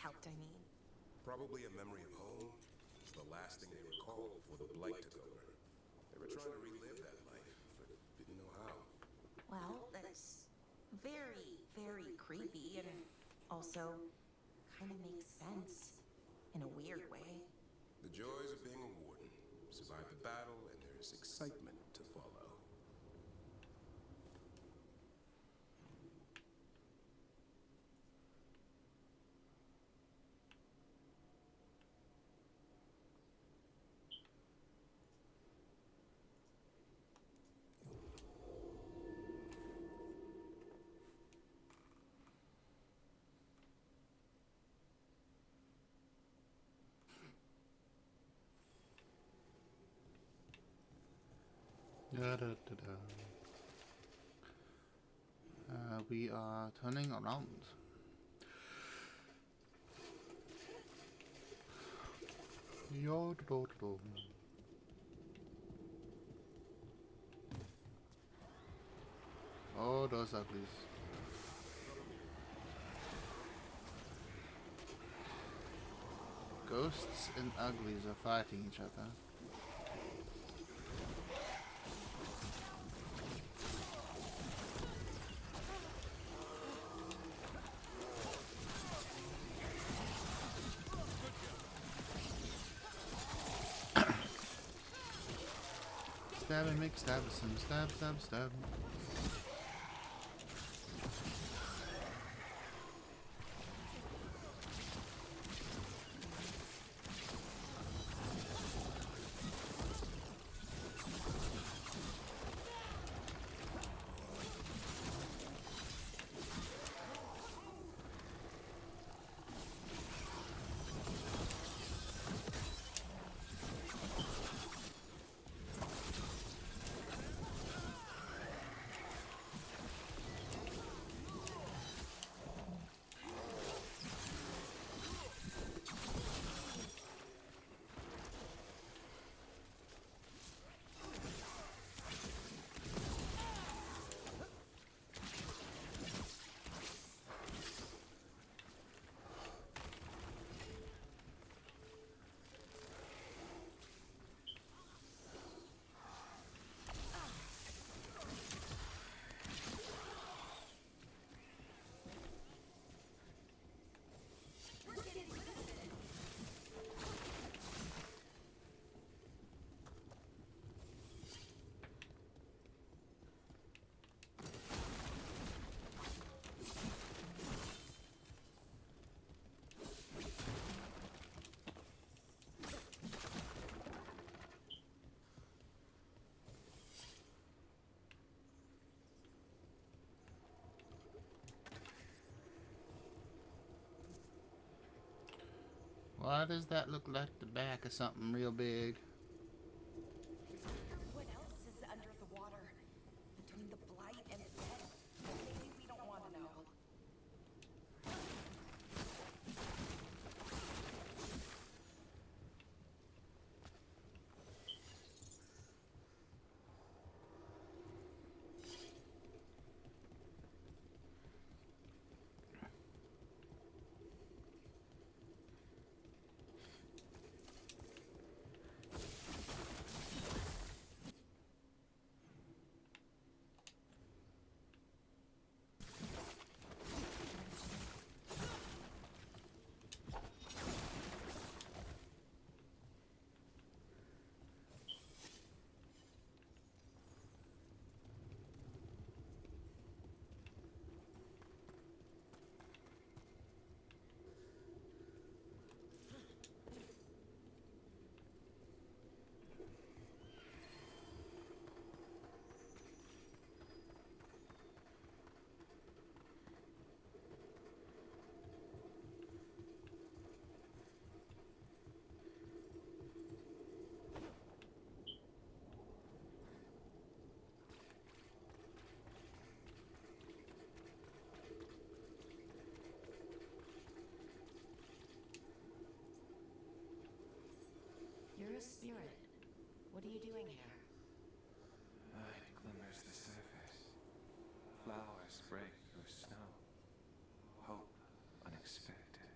helped, I mean. Probably a memory of home. It's the last thing they recalled before the Blight took over. They were trying to relive that life, but didn't know how. Well, that's very, very creepy and also kind of makes sense in a weird way. The joys of being a warden. Survive the battle, and there's excitement to follow. Da, da, da, da. We are turning around. Yo-do-do-do-do. Oh, those uglies. Ghosts and uglies are fighting each other. Stab and make stab some stab, stab, stab. Why does that look like the back of something real big? What else is under the water? Between the Blight and the dead? Maybe we don't want to know. You're a spirit. What are you doing here? Light glimmers the surface. Flowers break through snow. Hope unexpected.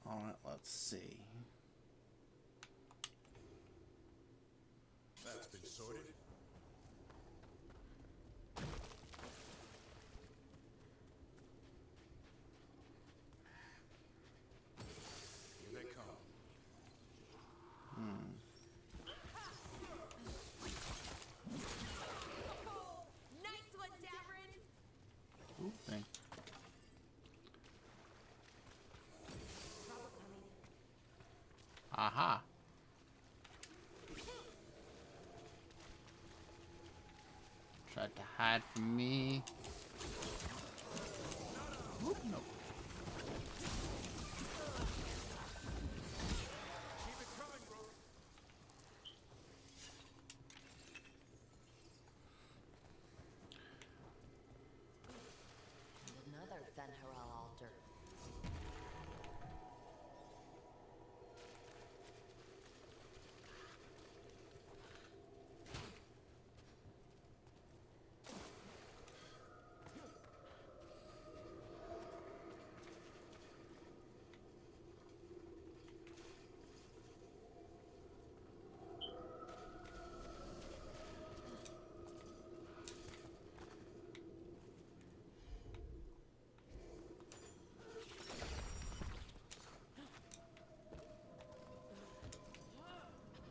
All right, let's see. That's been sorted. Here they come. Nice one, Davrin! Ooh, thank. Aha. Tried to hide from me. Oop, nope. Keep it coming, bro. Another Fen'Harel altar.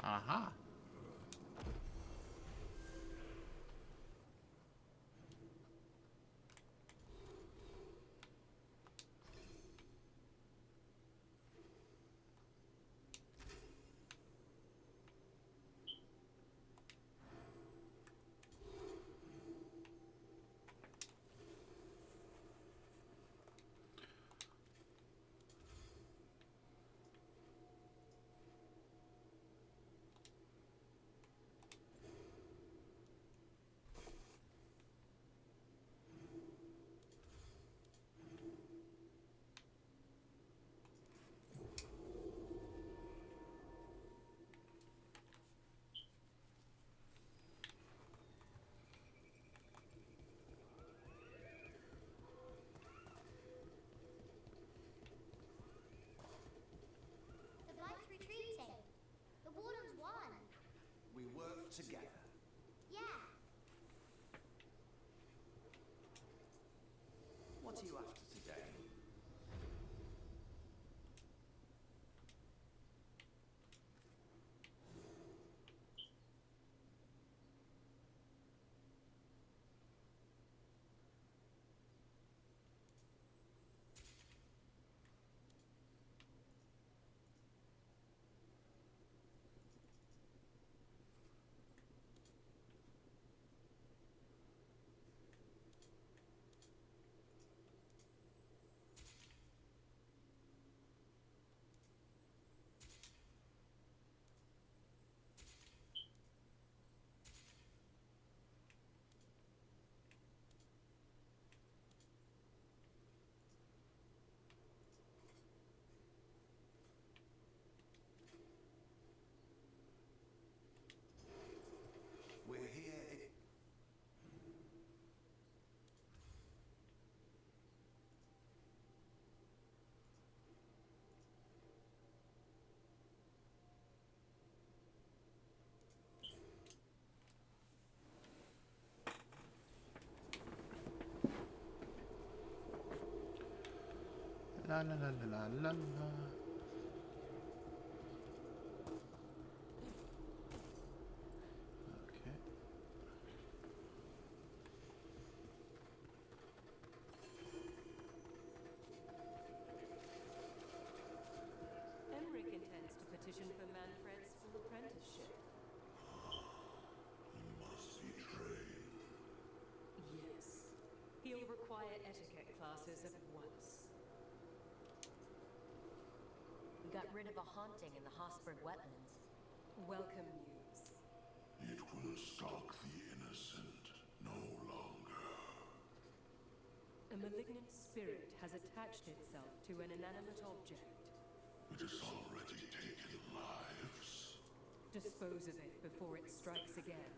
Aha. The Blight's retreating. The Warden's won. We work together. Yeah. What are you after today? We're here. La la la la la la. Okay. Emmerich intends to petition for Manfred's full apprenticeship. He must be trained. Yes. He'll require etiquette classes at once. We got rid of a haunting in the Hosberg wetlands. Welcome news. It will stalk the innocent no longer. A malignant spirit has attached itself to an inanimate object. It has already taken lives. Dispose of it before it strikes again.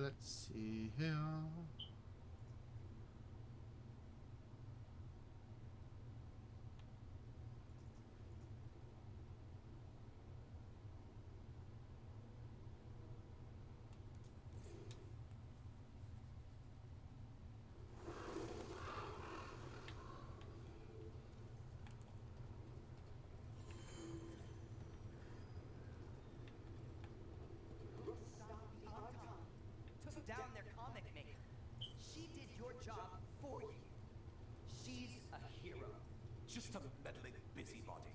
Let's see here. Took down their comic maker. She did your job for you. She's a hero. Just a meddling busybody.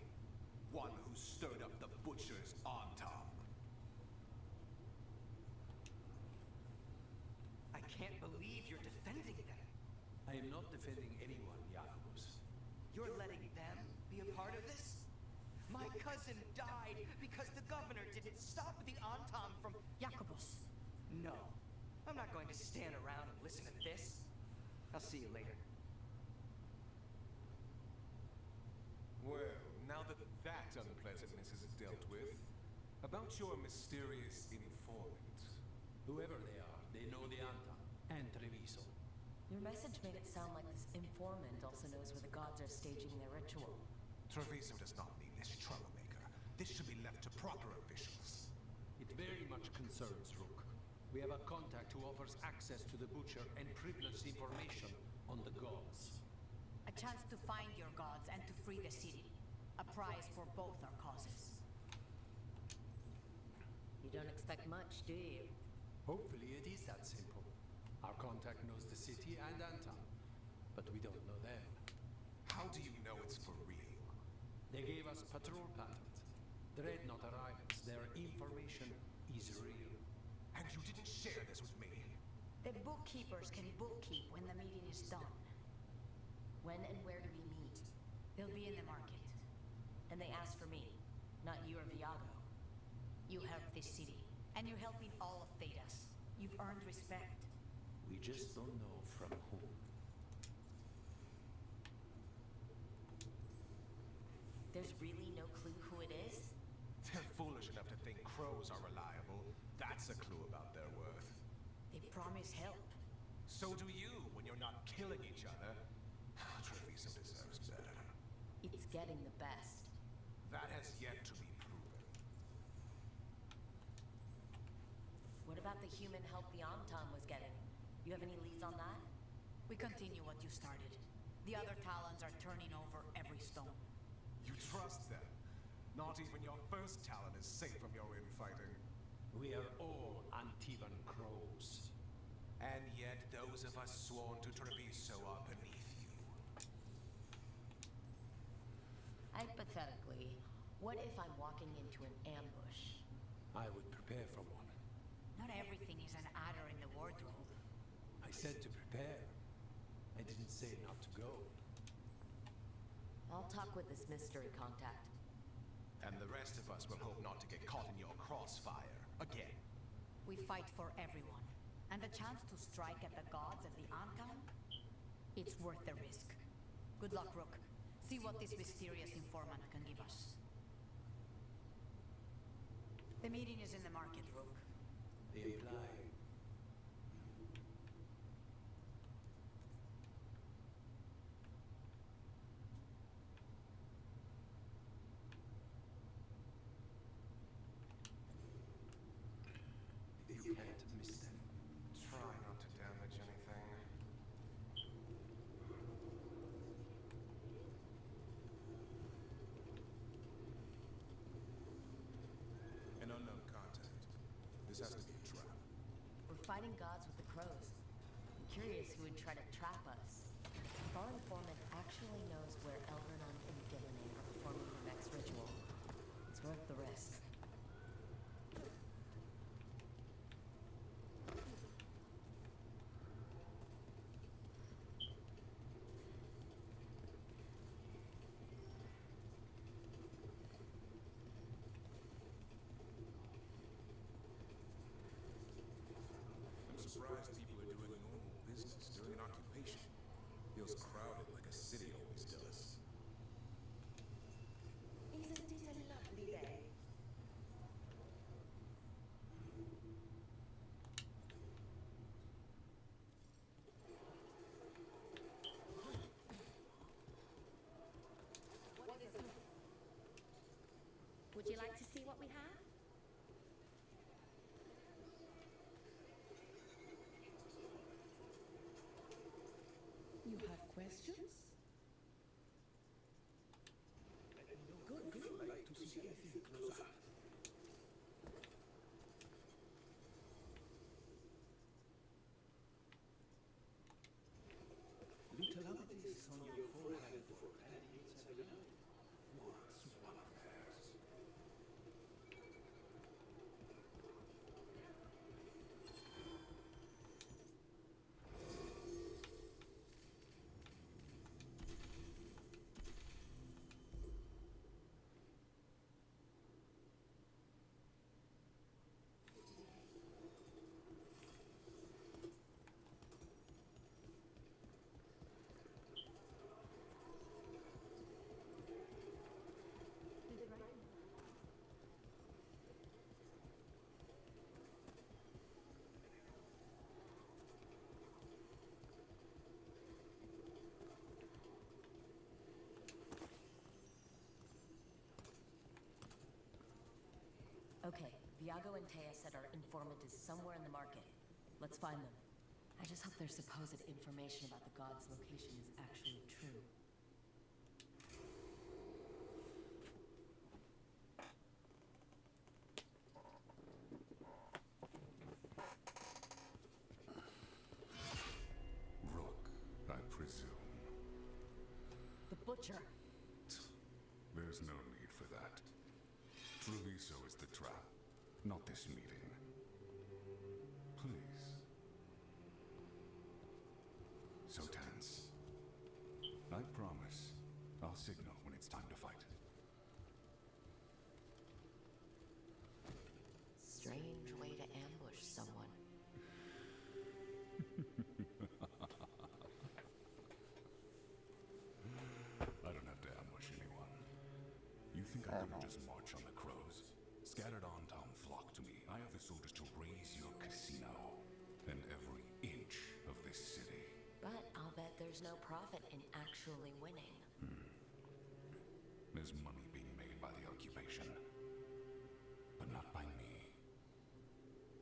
One who stirred up the butchers on top. I can't believe you're defending them. I am not defending anyone, Jacobus. You're letting them be a part of this? My cousin died because the governor didn't stop the Antam from... Jacobus. No. I'm not going to stand around and listen to this. I'll see you later. Well, now that that unpleasantness is dealt with, about your mysterious informant. Whoever they are, they know the Antam and Treviso. Your message made it sound like this informant also knows where the gods are staging their ritual. Treviso does not need this troublemaker. This should be left to proper officials. It very much concerns Rook. We have a contact who offers access to the butcher and privileged information on the gods. A chance to find your gods and to free the city. A prize for both our causes. You don't expect much, do you? Hopefully it is that simple. Our contact knows the city and Antam, but we don't know them. How do you know it's for real? They gave us patrol pattern. Dreadnought arrivals. Their information is real. And you didn't share this with me? The bookkeepers can bookkeep when the meeting is done. When and where do we meet? They'll be in the market. And they asked for me, not you or Viago. You helped this city, and you're helping all of Thedas. You've earned respect. We just don't know from whom. There's really no clue who it is? They're foolish enough to think crows are reliable. That's a clue about their worth. They promise help. So do you when you're not killing each other. Treviso deserves better. It's getting the best. That has yet to be proven. What about the human help the Antam was getting? You have any leads on that? We continue what you started. The other Talons are turning over every stone. You trust them? Not even your first Talon is safe from your infighting. We are all Antivan crows. And yet those of us sworn to Treviso are beneath you. Hypothetically, what if I'm walking into an ambush? I would prepare for one. Not everything is an adder in the wardrobe. I said to prepare. I didn't say not to go. I'll talk with this mystery contact. And the rest of us will hope not to get caught in your crossfire again. We fight for everyone. And the chance to strike at the gods of the Antam? It's worth the risk. Good luck, Rook. See what this mysterious informant can give us. The meeting is in the market, Rook. They imply... You can't miss them. Try not to damage anything. An unknown contact. This has to be a trap. We're fighting gods with the crows. I'm curious who would try to trap us. If our informant actually knows where Elrenon and Gillinan are performing the next ritual, it's worth the risk. I'm surprised people are doing normal business during an occupation. Feels crowded like a city always does. Isn't it a lovely day? questions? Good, good. Like to see anything close up. Little amethysts on your forehead for candidates have enough. What's one of theirs? Okay, Viago and Taya said our informant is somewhere in the market. Let's find them. I just hope their supposed information about the god's location is actually true. Rook, I presume. The Butcher! There's no need for that. Treviso is the trap, not this meeting. Please. So tense. I promise I'll signal when it's time to fight. Strange way to ambush someone. I don't have to ambush anyone. You think I couldn't just march on the crows? Scattered on town flock to me. I have the soldiers to raise your casino and every inch of this city. But I'll bet there's no profit in actually winning. There's money being made by the occupation, but not by me.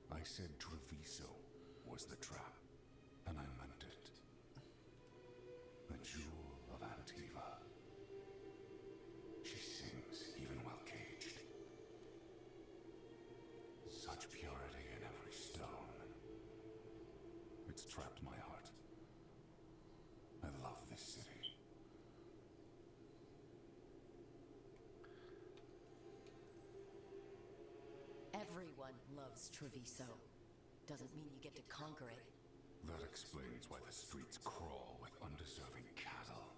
I said Treviso was the trap, and I meant it. The jewel of Antiva. She sings even while caged. Such purity in every stone. It's trapped my heart. I love this city. Everyone loves Treviso. Doesn't mean you get to conquer it. That explains why the streets crawl with undeserving cattle.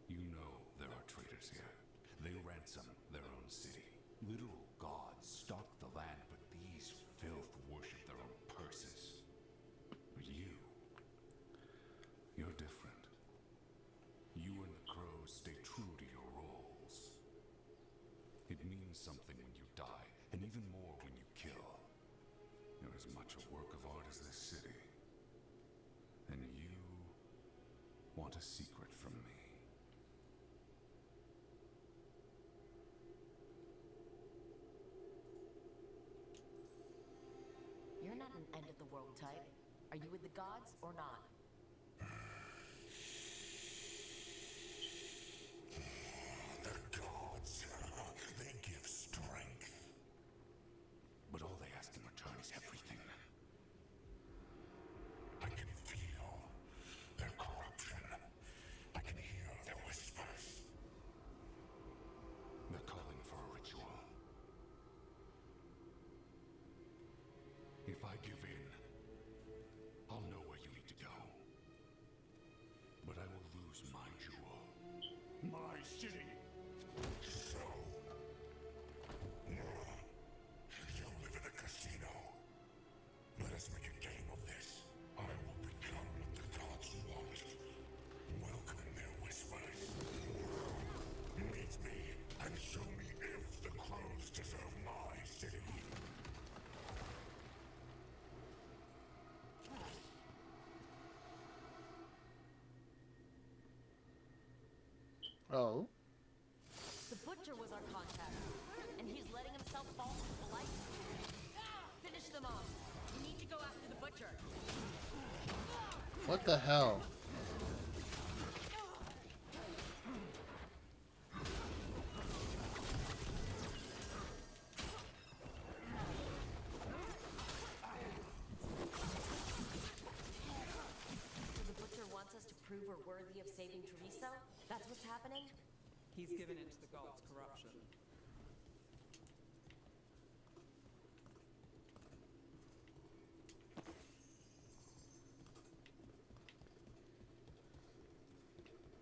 You know there are traitors here. They ransom their own city. Literal gods stalk the land, but these filth worship their own purses. But you're different. You and the crows stay true to your roles. It means something when you die, and even more when you kill. You're as much a work of art as this city. And you want a secret from me. You're not an end-of-the-world type. Are you with the gods or not? The gods, they give strength. But all they ask in return is everything. I can feel their corruption. I can hear their whispers. They're calling for a ritual. If I give in, I'll know where you need to go. But I will lose my jewel. My city! So, you live in a casino. Let us make a game of this. I will become what the gods want. Welcome their whispers. Meet me and show me if the crows deserve my city. Oh. The Butcher was our contact, and he's letting himself fall to polite. Finish them off. We need to go after the Butcher. What the hell? He's given in to the gods' corruption.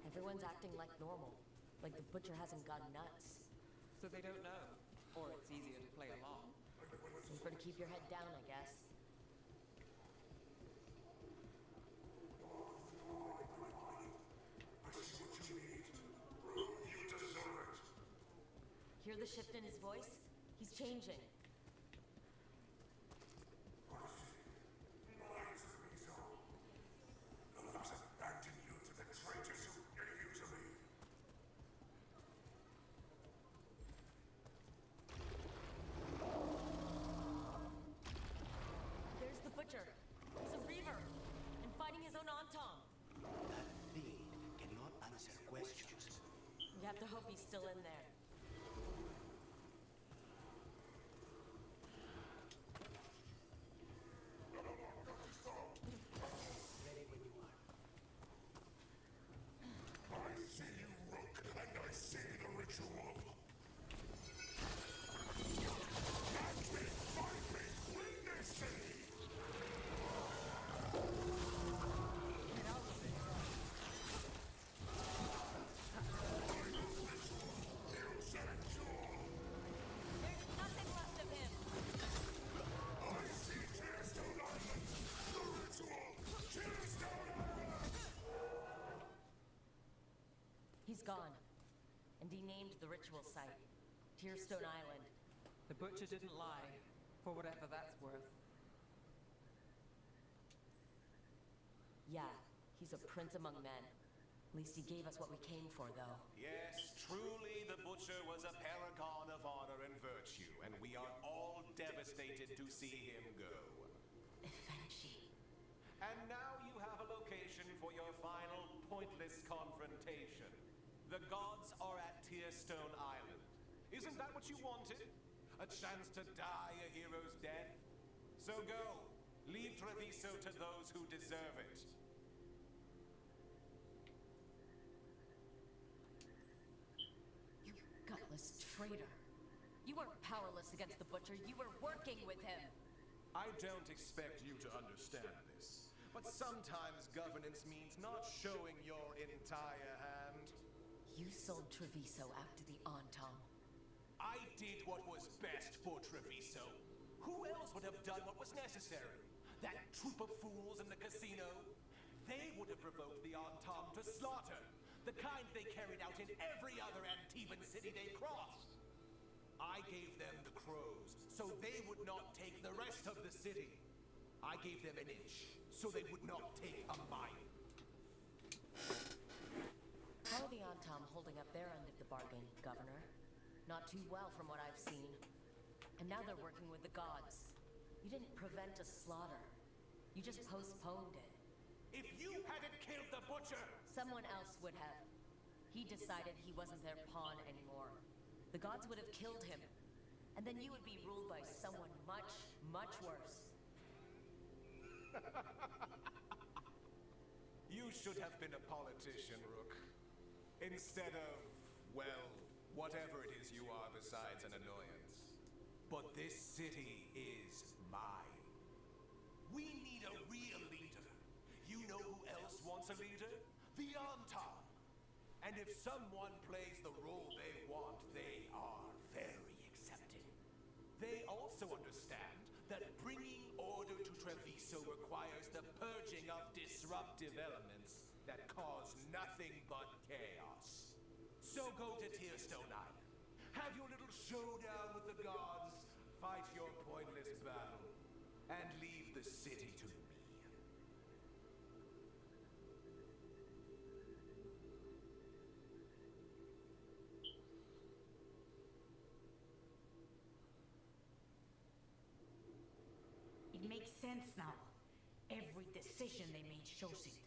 Everyone's acting like normal. Like the butcher hasn't gone nuts. So they don't know. Or it's easier to play along. Safer to keep your head down, I guess. Hear the shift in his voice? He's changing. There's the butcher. He's a reaver and fighting his own Antom. That thing cannot answer questions. We have to hope he's still in there. I see you, Rook, and I see the ritual. Match me, fight me, win this city! There's nothing left of him. I see Tearstone Island! The ritual! Tearstone Island! He's gone. And he named the ritual site. Tearstone Island. The butcher didn't lie, for whatever that's worth. Yeah, he's a prince among men. At least he gave us what we came for, though. Yes, truly the butcher was a paragon of honor and virtue, and we are all devastated to see him go. Effenchi. And now you have a location for your final pointless confrontation. The gods are at Tearstone Island. Isn't that what you wanted? A chance to die a hero's death? So go. Leave Treviso to those who deserve it. You gutless traitor. You weren't powerless against the butcher. You were working with him. I don't expect you to understand this, but sometimes governance means not showing your entire hand. You sold Treviso out to the Antom. I did what was best for Treviso. Who else would have done what was necessary? That troop of fools in the casino? They would have provoked the Antom to slaughter, the kind they carried out in every other Antivan city they crossed. I gave them the crows, so they would not take the rest of the city. I gave them an inch, so they would not take a mile. How are the Antom holding up their end of the bargain, Governor? Not too well from what I've seen. And now they're working with the gods. You didn't prevent a slaughter. You just postponed it. If you hadn't killed the butcher! Someone else would have. He decided he wasn't their pawn anymore. The gods would have killed him. And then you would be ruled by someone much, much worse. You should have been a politician, Rook. Instead of, well, whatever it is you are besides an annoyance. But this city is mine. We need a real leader. You know who else wants a leader? The Antom. And if someone plays the role they want, they are very accepting. They also understand that bringing order to Treviso requires the purging of disruptive elements that cause nothing but chaos. So go to Tearstone Island. Have your little showdown with the gods. Fight your pointless battle. And leave the city to me. It makes sense now. Every decision they made shows it.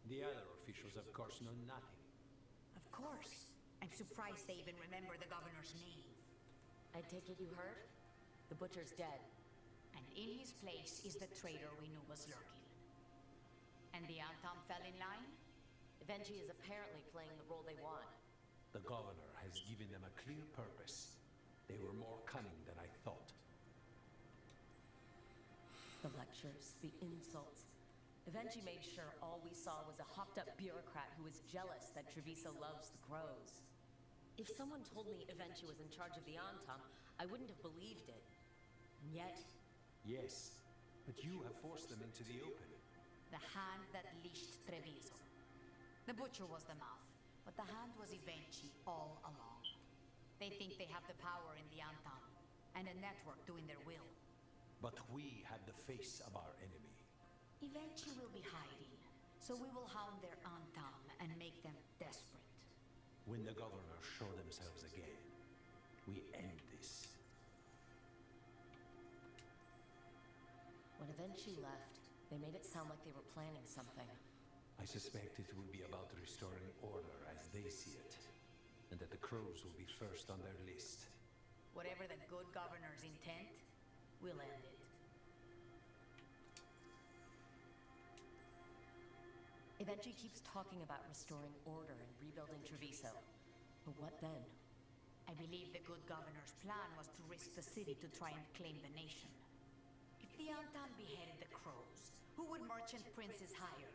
The other officials, of course, know nothing. Of course. I'm surprised they even remember the governor's name. I take it you heard? The butcher's dead. And in his place is the traitor we knew was lurking. And the Antom fell in line? Evenchi is apparently playing the role they want. The governor has given them a clear purpose. They were more cunning than I thought. The lectures, the insults. Eventually made sure all we saw was a hopped-up bureaucrat who was jealous that Treviso loves the crows. If someone told me Eventually was in charge of the Antam, I wouldn't have believed it. And yet... Yes, but you have forced them into the open. The hand that leashed Treviso. The butcher was the mouth, but the hand was Eventually all along. They think they have the power in the Antam, and a network doing their will. But we have the face of our enemy. Eventually will be hiding, so we will hound their Antam and make them desperate. When the governors show themselves again, we end this. When Eventually left, they made it sound like they were planning something. I suspect it will be about restoring order as they see it, and that the crows will be first on their list. Whatever the good governor's intent, we'll end it. Eventually keeps talking about restoring order and rebuilding Treviso. But what then? I believe the good governor's plan was to risk the city to try and claim the nation. If the Antam beheaded the crows, who would merchant princes hire?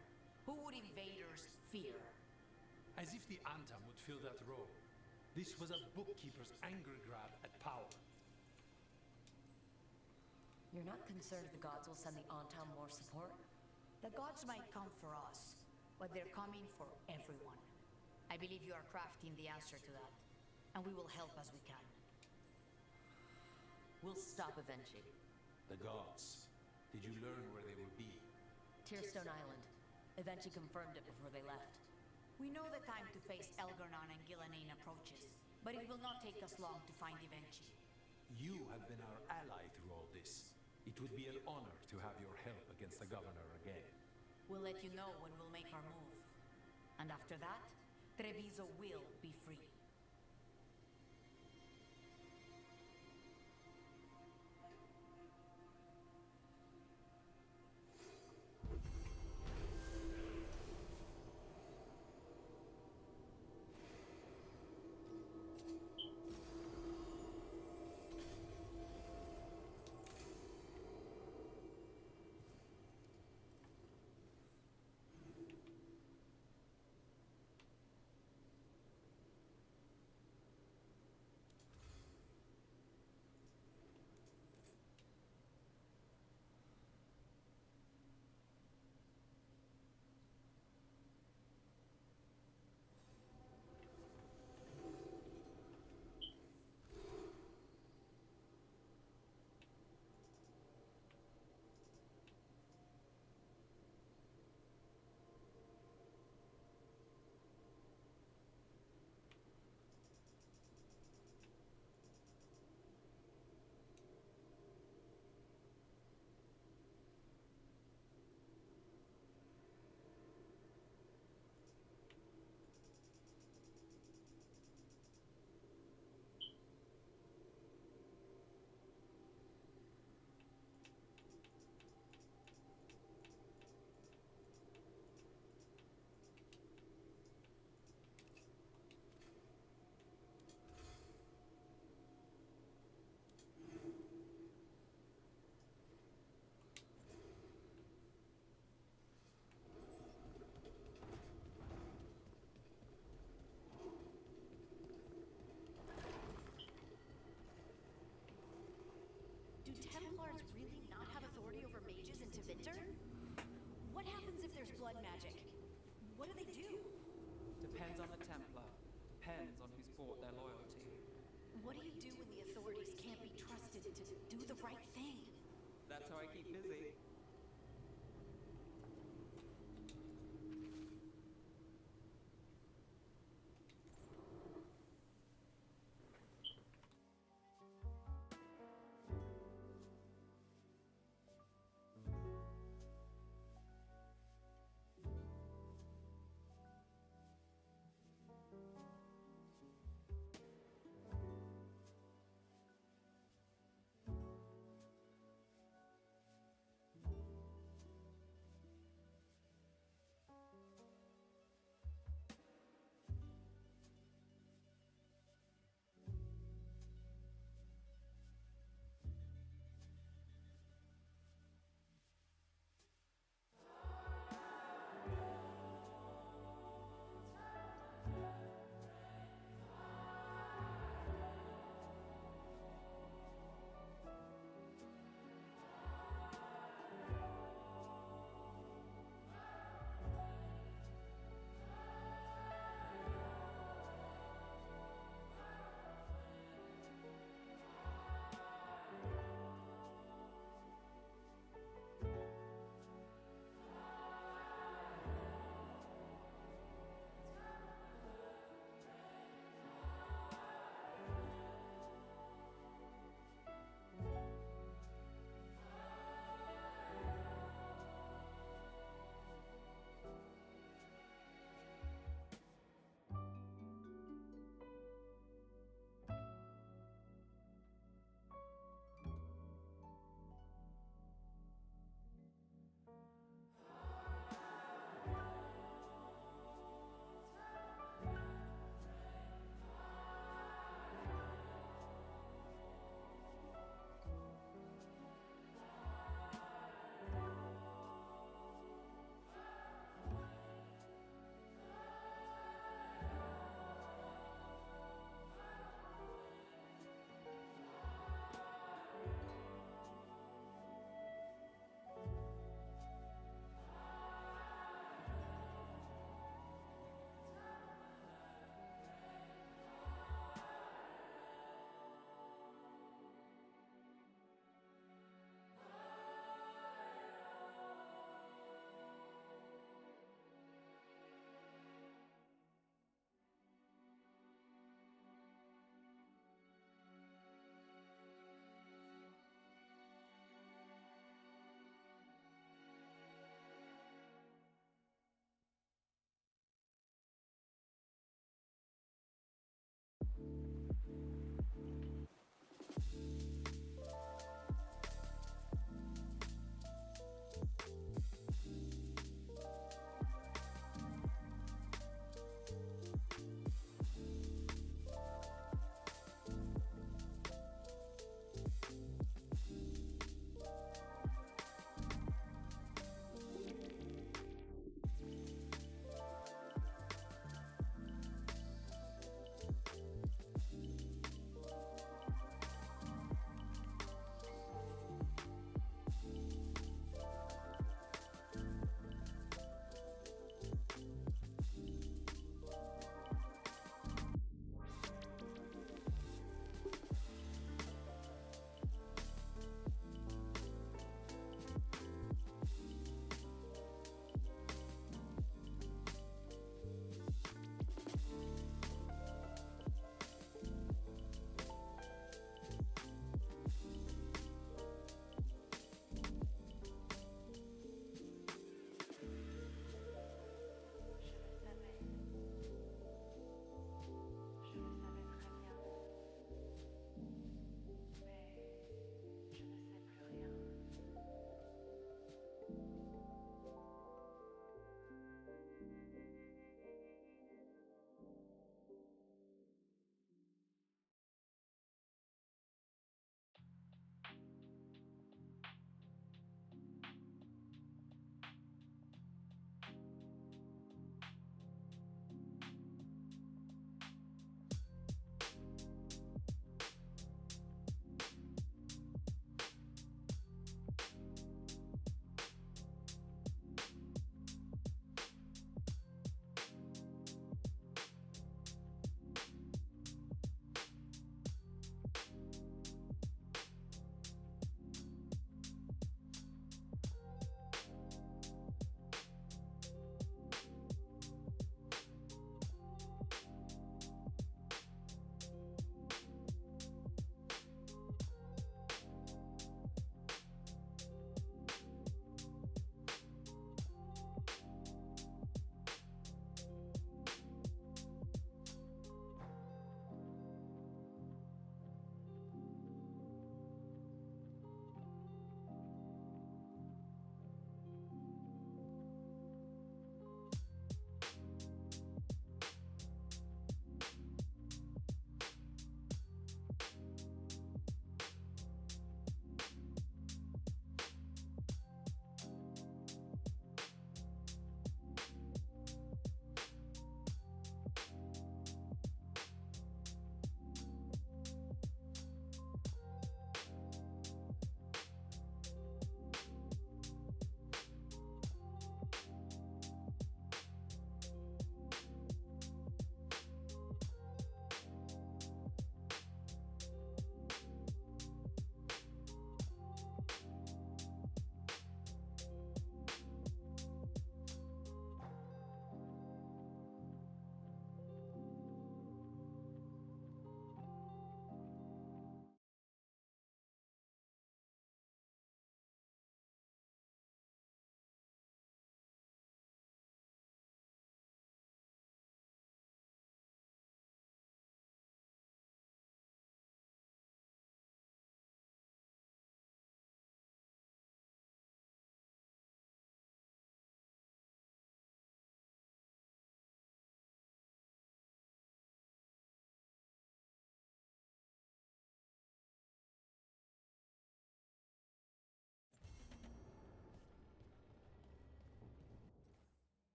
Who would invaders fear? As if the Antam would fill that role. This was a bookkeeper's angry grab at power. You're not concerned the gods will send the Antam more support? The gods might come for us, but they're coming for everyone. I believe you are crafting the answer to that, and we will help as we can. We'll stop Eventually. The gods. Did you learn where they will be? Tearstone Island. Eventually confirmed it before they left. We know the time to face Elgarnon and Gillanane approaches, but it will not take us long to find Eventually. You have been our ally through all this. It would be an honor to have your help against the governor again. We'll let you know when we'll make our move. And after that, Treviso will be free. Do Templars really not have authority over mages in Tevinter? What happens if there's blood magic? What do they do? Depends on the Templar. Depends on who's bought their loyalty. What do you do when the authorities can't be trusted to do the right thing? That's how I keep busy.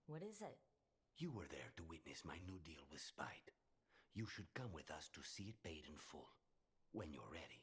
What is it? You were there to witness my new deal with Spite. You should come with us to see it paid in full, when you're ready.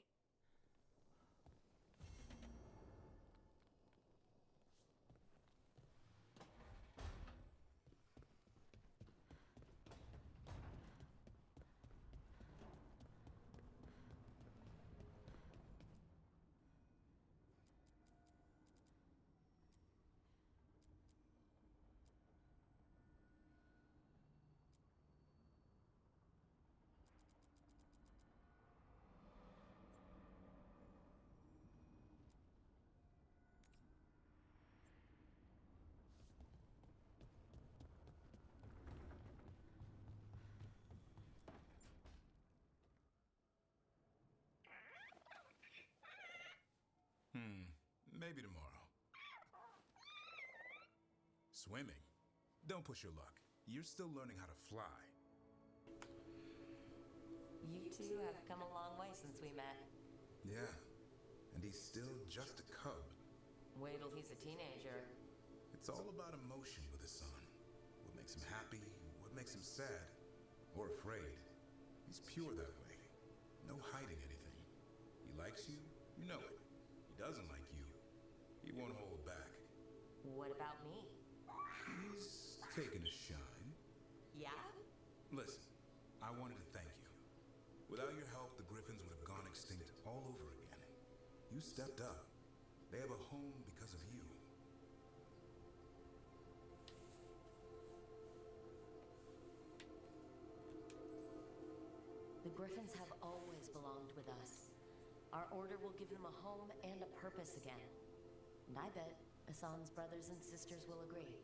Maybe tomorrow. Swimming? Don't push your luck. You're still learning how to fly. You two have come a long way since we met. Yeah, and he's still just a cub. Wait till he's a teenager. It's all about emotion with his son. What makes him happy, what makes him sad, or afraid. He's pure that way. No hiding anything. He likes you, you know it. He doesn't like you, he won't hold back. What about me? He's taking a shine. Yeah? Listen, I wanted to thank you. Without your help, the Griffins would have gone extinct all over again. You stepped up. They have a home because of you. The Griffins have always belonged with us. Our order will give them a home and a purpose again. And I bet Hassan's brothers and sisters will agree.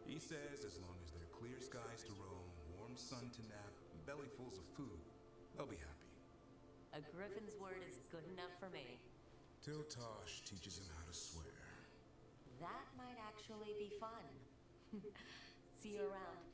He says as long as there are clear skies to roam, warm sun to nap, and bellyfuls of food, they'll be happy. A Griffin's word is good enough for me. Till Tosh teaches him how to swear. That might actually be fun. See you around.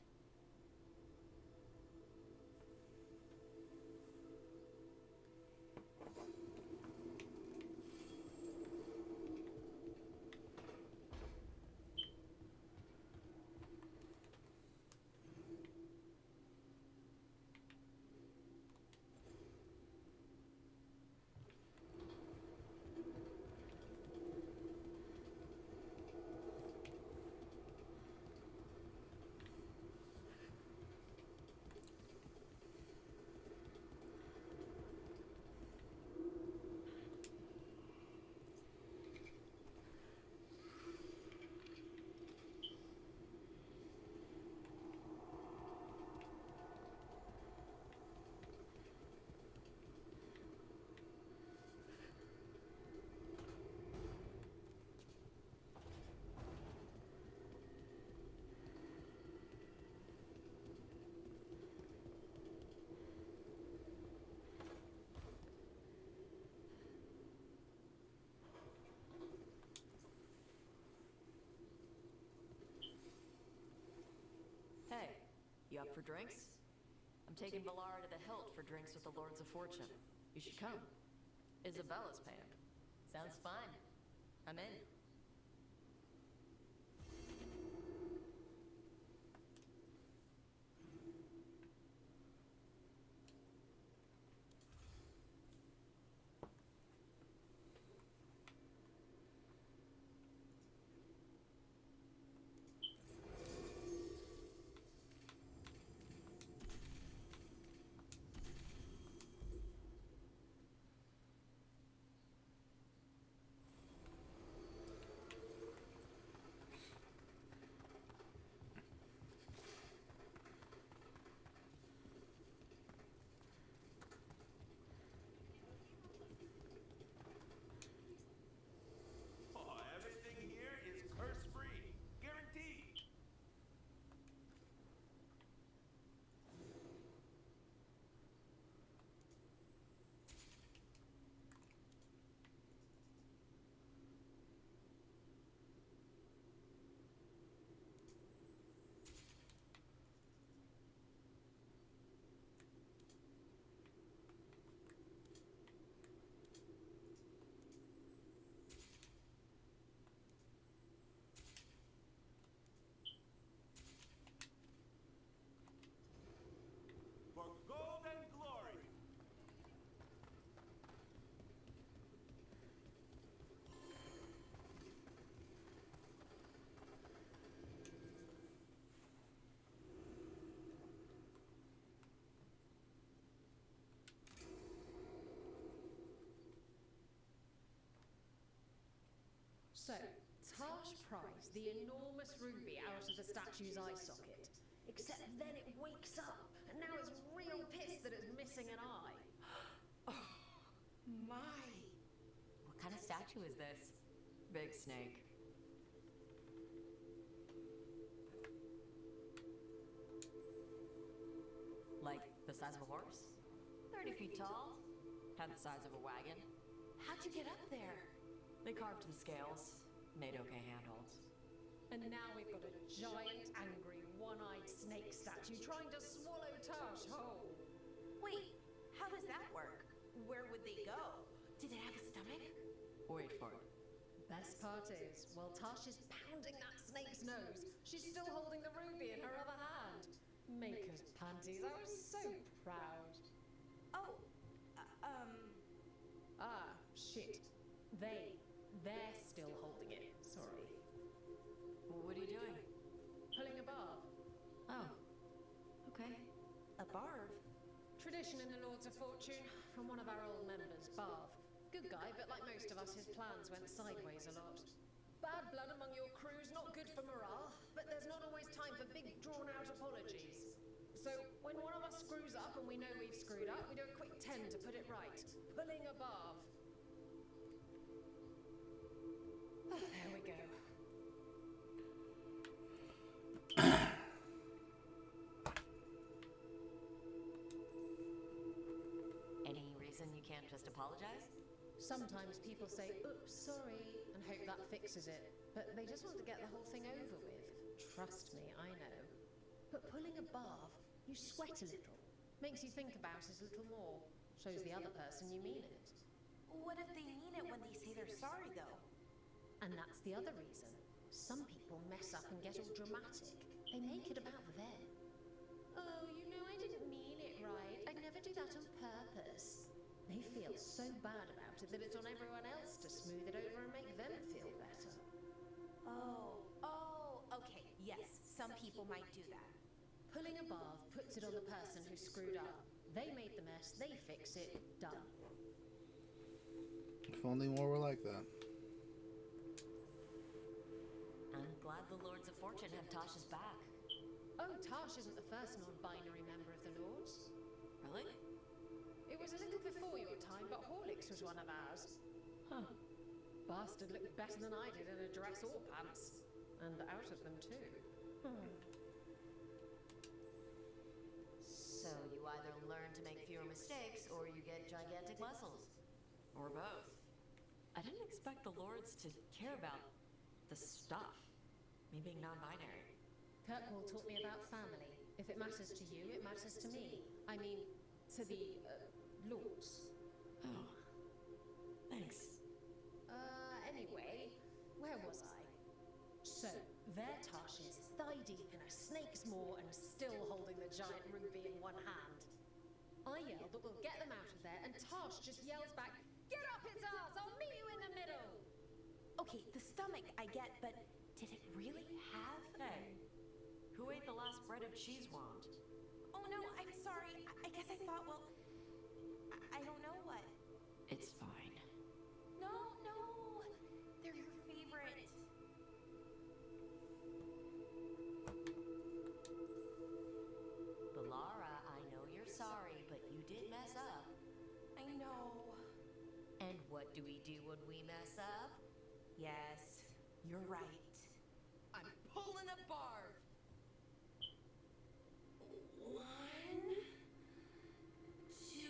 Hey, you up for drinks? I'm taking Valara to the Hilt for drinks with the Lords of Fortune. You should come. Isabella's paying. Sounds fun. I'm in. prise the enormous ruby out of the statue's eye socket. Except then it wakes up, and now it's real pissed that it's missing an eye. My. What kind of statue is this? Big snake. Like the size of a horse? 30 feet tall? Had the size of a wagon? How'd you get up there? They carved the scales, made okay handholds. And now we've got a giant, angry, one-eyed snake statue trying to swallow Tash whole. Wait, how does that work? Where would they go? Did it have a stomach? Wait for it. Best part is, while Tash is pounding that snake's nose, she's still holding the ruby in her other hand. Maker's panties, I was so proud. Oh, shit. They're still holding it. Sorry. What are you doing? Pulling a barb. Oh. Okay. A barb? Tradition in the Lords of Fortune, from one of our old members, Barv. Good guy, but like most of us, his plans went sideways a lot. Bad blood among your crew's not good for morale, but there's not always time for big, drawn-out apologies. So, when one of us screws up and we know we've screwed up, we do a quick 10 to put it right. Pulling a Barv. There we go. Any reason you can't just apologize? Sometimes people say, oops, sorry, and hope that fixes it. But they just want to get the whole thing over with. Trust me, I know. But pulling a Barv, you sweat a little. Makes you think about it a little more. Shows the other person you mean it. What if they mean it when they say they're sorry, though? And that's the other reason. Some people mess up and get all dramatic. They make it about them. Oh, you know, I didn't mean it right. I'd never do that on purpose. They feel so bad about it that it's on everyone else to smooth it over and make them feel better. Oh, okay. Yes, some people might do that. Pulling a Barv puts it on the person who screwed up. They made the mess, they fix it, done. If only more were like that. I'm glad the Lords of Fortune have Tasha's back. Oh, Tash isn't the first non-binary member of the Lords. Really? It was a little before your time, but Horlicks was one of ours. Huh. Bastard looked better than I did in a dress or pants. And out of them, too. So you either learn to make fewer mistakes, or you get gigantic muscles. Or both. I didn't expect the Lords to care about the stuff. Me being non-binary. Kirkwall taught me about family. If it matters to you, it matters to me. I mean, to the, Lords. Oh. Thanks. Anyway, where was I? So, there Tash is, thigh deep in a snake's maw and still holding the giant ruby in one hand. I yell that we'll get them out of there, and Tash just yells back, "Get up its ass! I'll meet you in the middle!" Okay, the stomach I get, but did it really have? Hey, who ate the last breaded cheese wand? Oh no, I'm sorry. I guess I thought, well, I don't know what. It's fine. No, they're your favorite. Lara, I know you're sorry, but you did mess up. I know. And what do we do when we mess up? Yes, you're right. I'm pulling a Barv. 1, 2,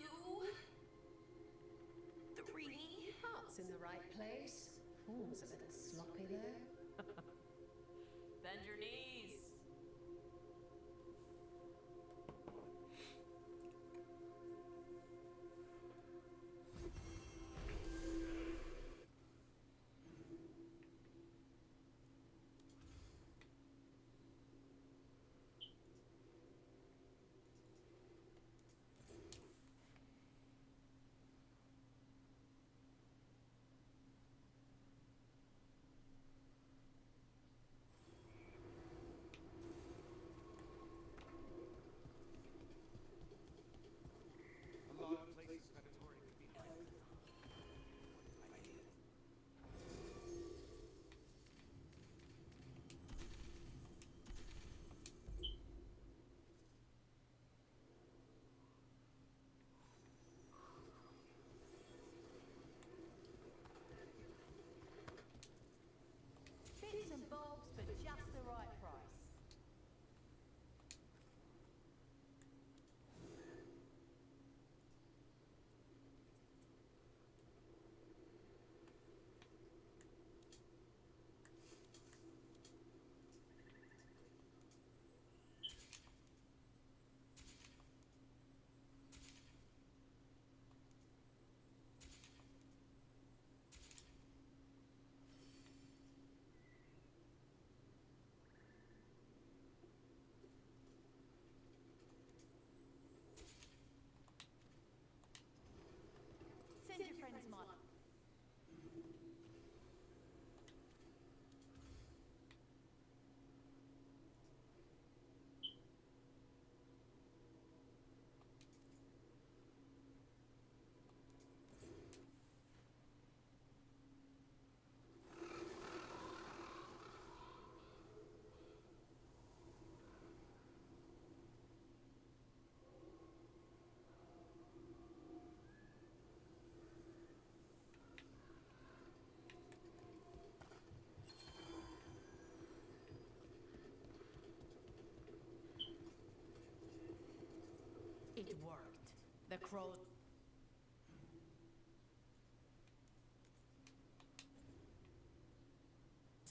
3. Heart's in the right place. Form's a little sloppy, though. Bend your knees. The crows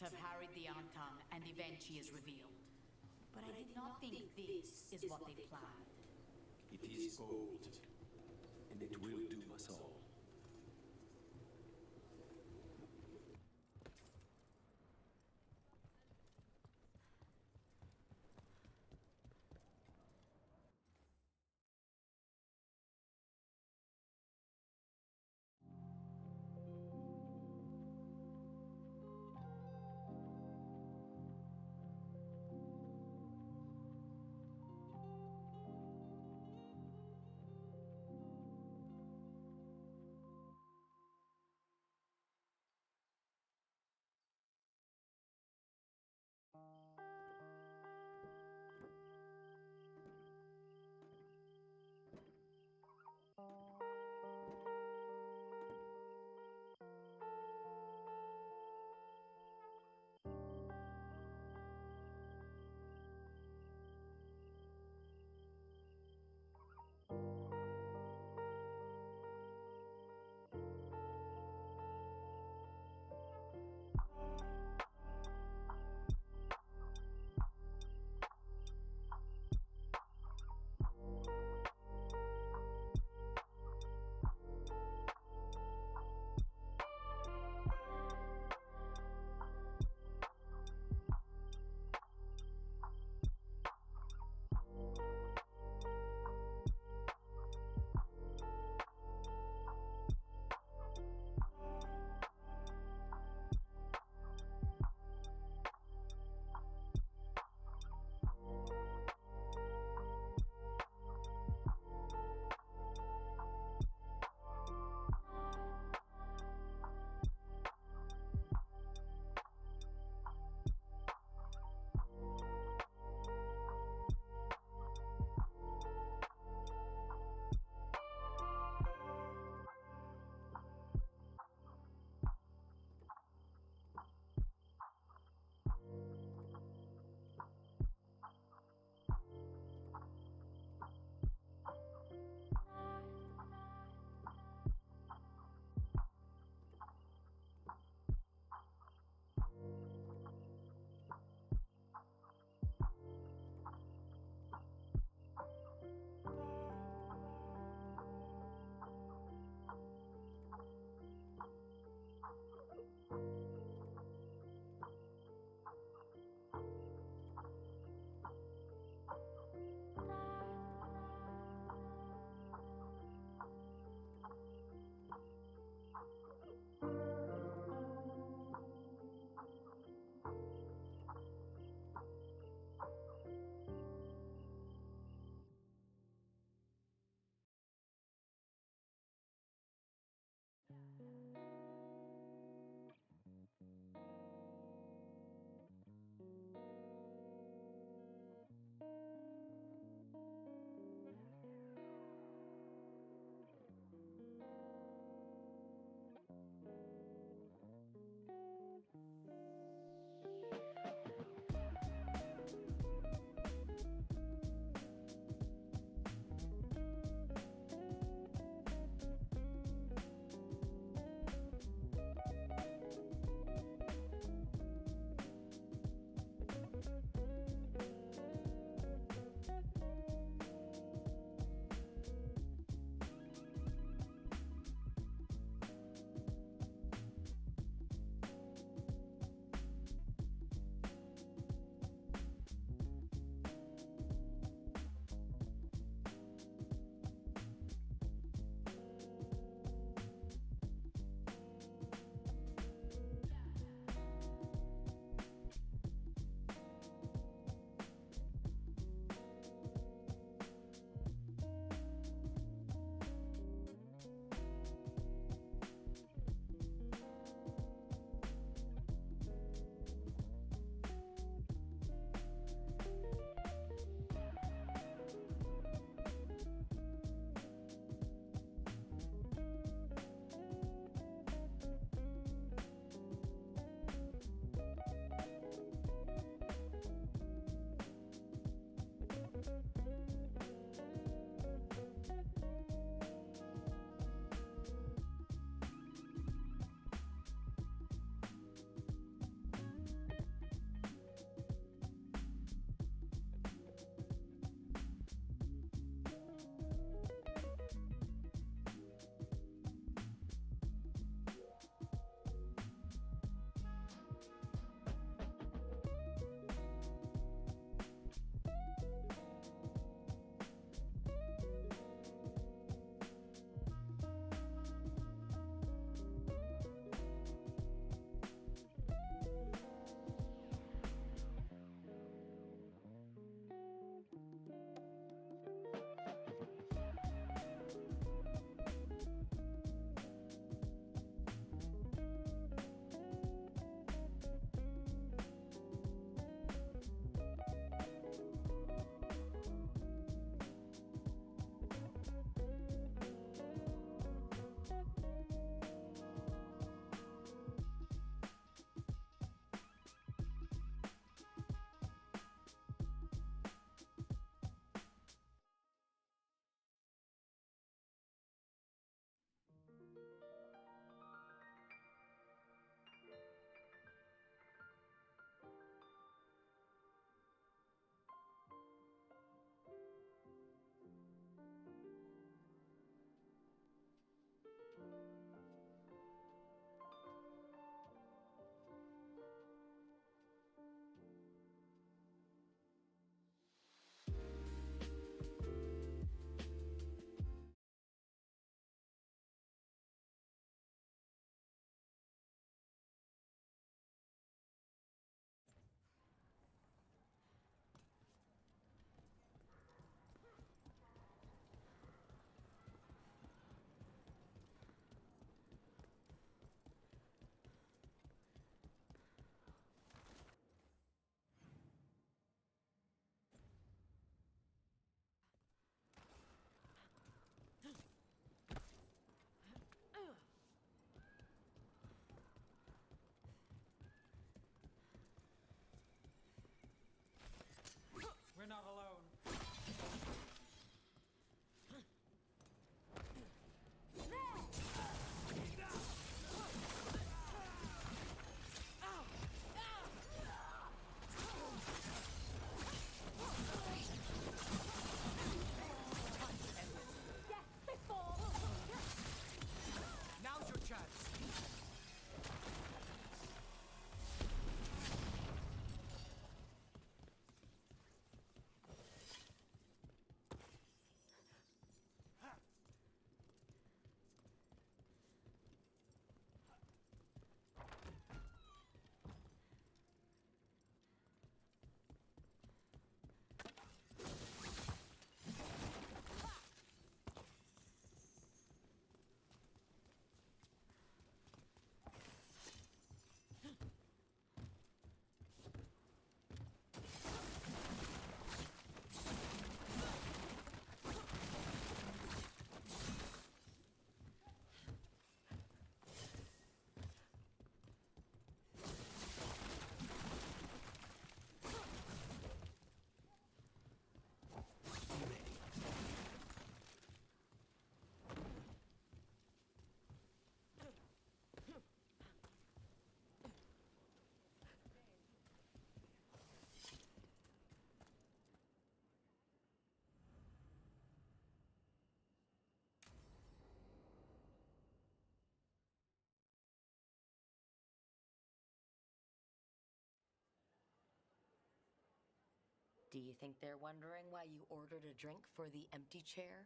have harried the Antam, and Evenchi is revealed. But I did not think this is what they planned. It is bold, and it will doom us all. Do you think they're wondering why you ordered a drink for the empty chair?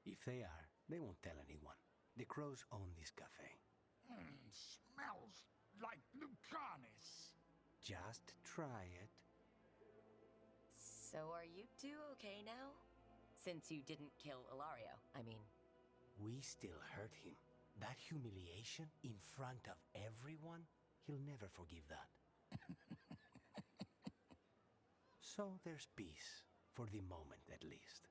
If they are, they won't tell anyone. The crows own this cafe. Smells like Lucanis. Just try it. So are you two okay now? Since you didn't kill Ilario, I mean. We still hurt him. That humiliation in front of everyone, he'll never forgive that. So there's peace, for the moment at least.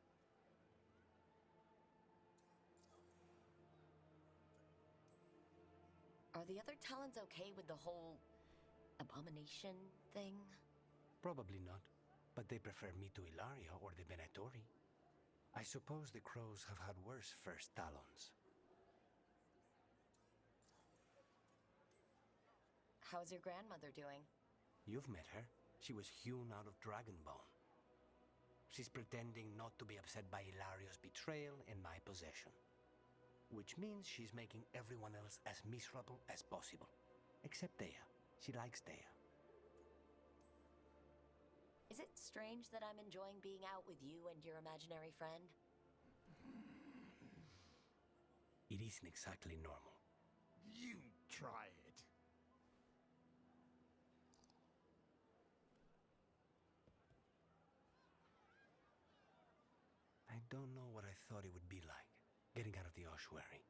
Are the other Talons okay with the whole abomination thing? Probably not, but they prefer me to Ilaria or the Venatori. I suppose the crows have had worse first Talons. How's your grandmother doing? You've met her. She was hewn out of Dragonbone. She's pretending not to be upset by Ilario's betrayal and my possession. Which means she's making everyone else as miserable as possible. Except Dea. She likes Dea. Is it strange that I'm enjoying being out with you and your imaginary friend? It isn't exactly normal. You try it. I don't know what I thought it would be like. Getting out of the ossuary.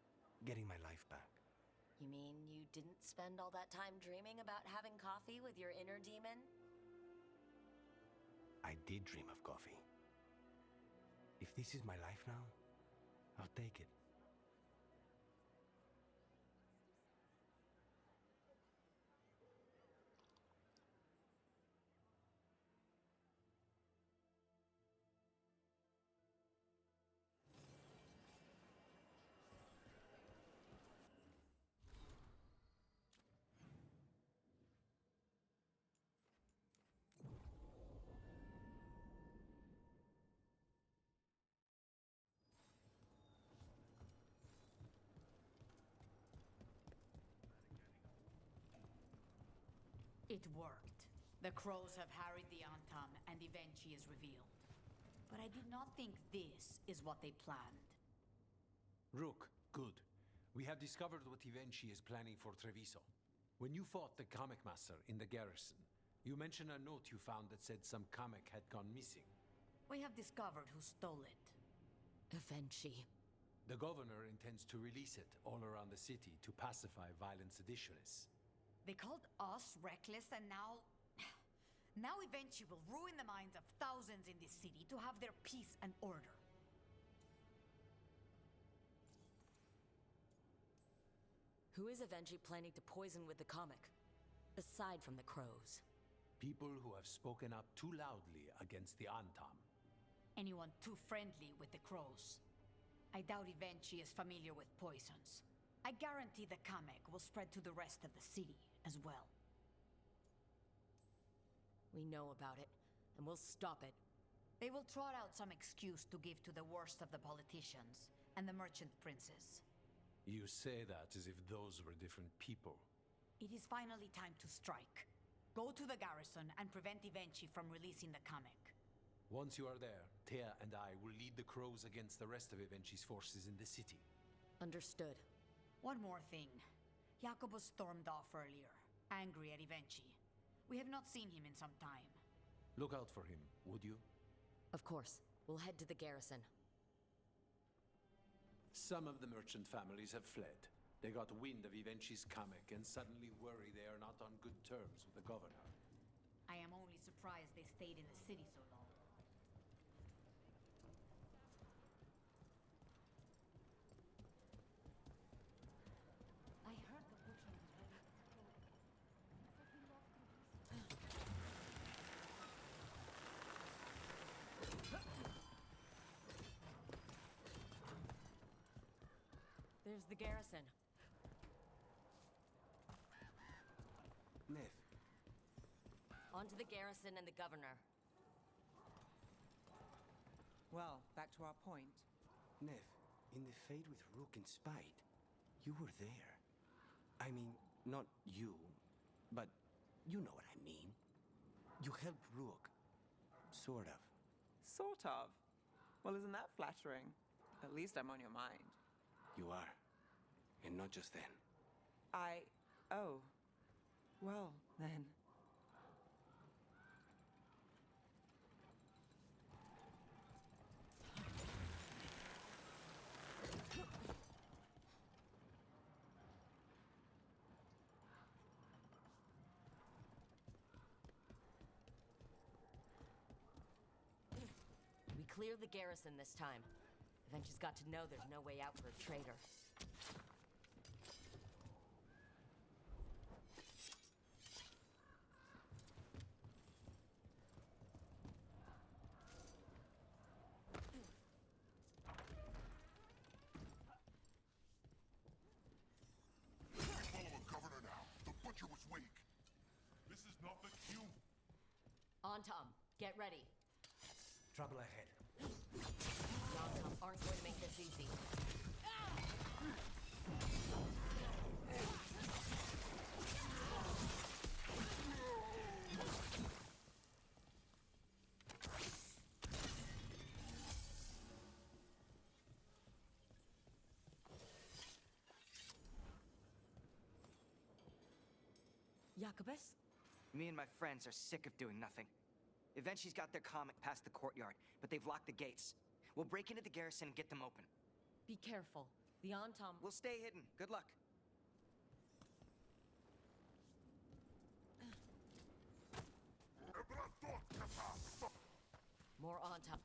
Getting my life back. You mean you didn't spend all that time dreaming about having coffee with your inner demon? I did dream of coffee. If this is my life now, I'll take it. It worked. The crows have harried the Antam, and Evenchi is revealed. But I did not think this is what they planned. Rook, good. We have discovered what Evenchi is planning for Treviso. When you fought the comic master in the garrison, you mentioned a note you found that said some comic had gone missing. We have discovered who stole it. Evenchi. The governor intends to release it all around the city to pacify violent seditionists. They called us reckless, and now... Now Evenchi will ruin the minds of thousands in this city to have their peace and order. Who is Evenchi planning to poison with the comic? Aside from the crows. People who have spoken up too loudly against the Antam. Anyone too friendly with the crows. I doubt Evenchi is familiar with poisons. I guarantee the comic will spread to the rest of the city as well. We know about it, and we'll stop it. They will trot out some excuse to give to the worst of the politicians and the merchant princes. You say that as if those were different people. It is finally time to strike. Go to the garrison and prevent Evenchi from releasing the comic. Once you are there, Thea and I will lead the crows against the rest of Evenchi's forces in the city. Understood. One more thing. Jacobus stormed off earlier, angry at Evenchi. We have not seen him in some time. Look out for him, would you? Of course. We'll head to the garrison. Some of the merchant families have fled. They got wind of Evenchi's comic and suddenly worry they are not on good terms with the governor. I am only surprised they stayed in the city so long. I heard the butcher was ready to close. There's the garrison. Nev. On to the garrison and the governor. Well, back to our point. Nev, in the fade with Rook and Spite, you were there. I mean, not you, but you know what I mean. You helped Rook. Sort of. Sort of. Well, isn't that flattering? At least I'm on your mind. You are. And not just then. Oh. Well, then. We clear the garrison this time. Aventi's got to know there's no way out for a traitor. Follow a governor now. The butcher was weak. This is not the cue. On Tom, get ready. Trouble ahead. Tom aren't going to make this easy. Jacobus? Me and my friends are sick of doing nothing. Eventually's got their comic past the courtyard, but they've locked the gates. We'll break into the garrison and get them open. Be careful. The Antom... We'll stay hidden. Good luck. More Antom.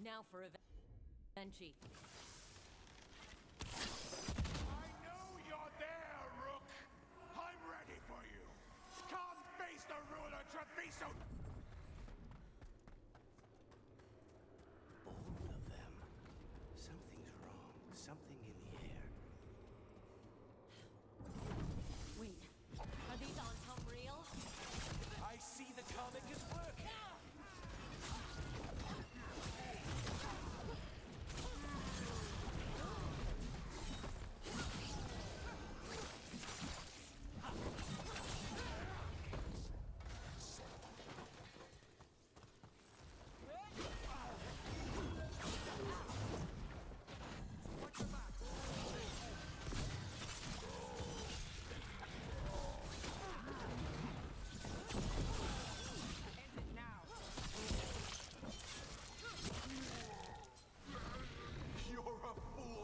Now for Avenchi. I know you're there, Rook! I'm ready for you! Come face the ruler, Treviso! Both of them. Something's wrong. Something in the air. Wait, are these Antom real? I see the comic is working!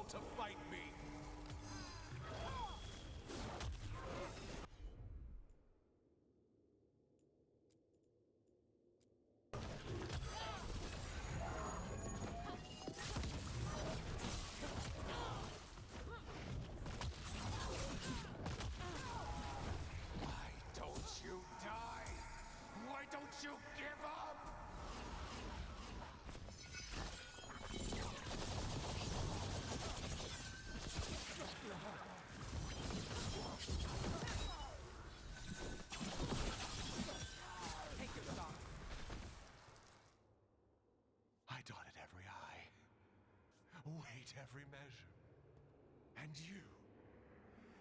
To fight me. Why don't you die? Why don't you give up? I dotted every I, weighed every measure. And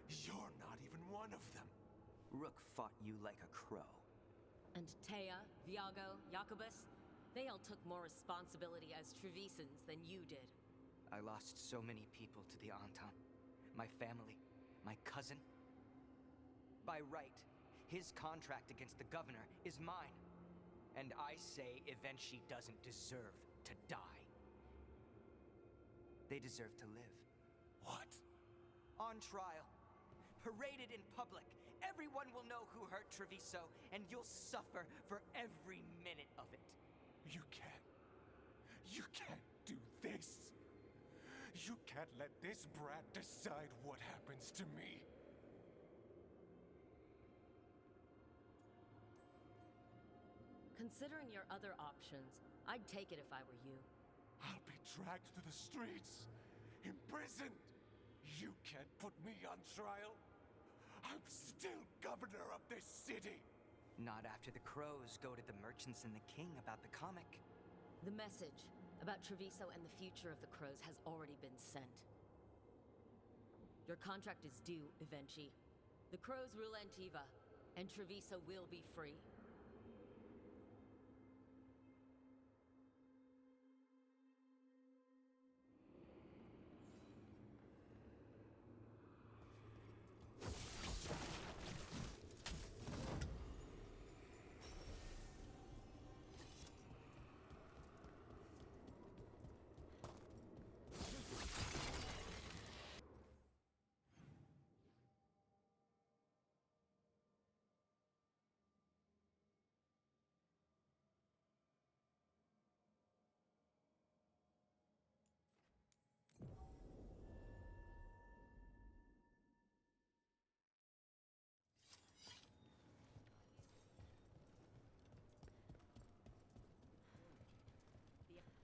you're not even one of them. Rook fought you like a crow. And Taya, Viago, Jacobus, They all took more responsibility as Trevisans than you did. I lost so many people to the Entente. My family, my cousin. By right, his contract against the governor is mine. And I say Evenchi doesn't deserve to die. They deserve to live. What? On trial. Paraded in public. Everyone will know who hurt Treviso, and you'll suffer for every minute of it. You can't do this. You can't let this brat decide what happens to me. Considering your other options, I'd take it if I were you. I'll be dragged to the streets, imprisoned. You can't put me on trial. I'm still governor of this city. Not after the crows go to the merchants and the king about the comic. The message about Treviso and the future of the crows has already been sent. Your contract is due, Evenchi. The crows rule Antiva, and Treviso will be free.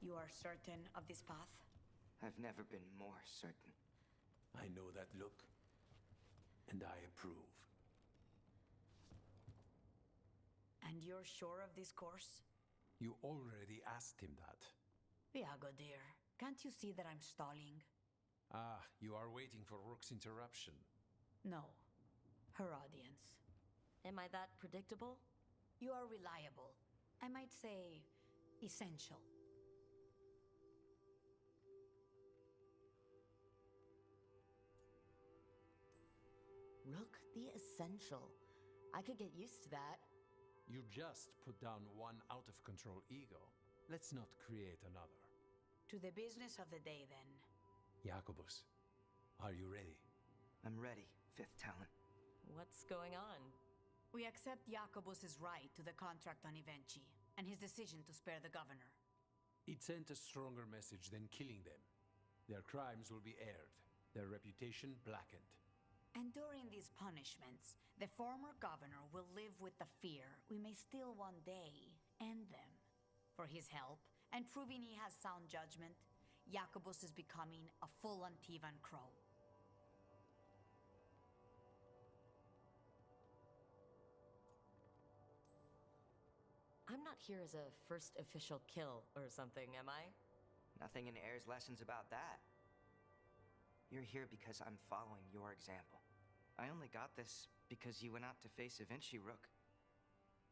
You are certain of this path? I've never been more certain. I know that look, and I approve. And you're sure of this course? You already asked him that. Viago, dear, can't you see that I'm stalling? Ah, you are waiting for Rook's interruption. No, her audience. Am I that predictable? You are reliable. I might say, essential. Rook, the essential. I could get used to that. You just put down one out-of-control ego. Let's not create another. To the business of the day, then. Jacobus, are you ready? I'm ready, Fifth Talon. What's going on? We accept Jacobus's right to the contract on Evenchi, and his decision to spare the governor. It sent a stronger message than killing them. Their crimes will be aired, their reputation blackened. And during these punishments, the former governor will live with the fear we may still one day end them. For his help, and proving he has sound judgment, Jacobus is becoming a full Antivan crow. I'm not here as a first official kill or something, am I? Nothing in Air's lessons about that. You're here because I'm following your example. I only got this because you went out to face Evenchi, Rook.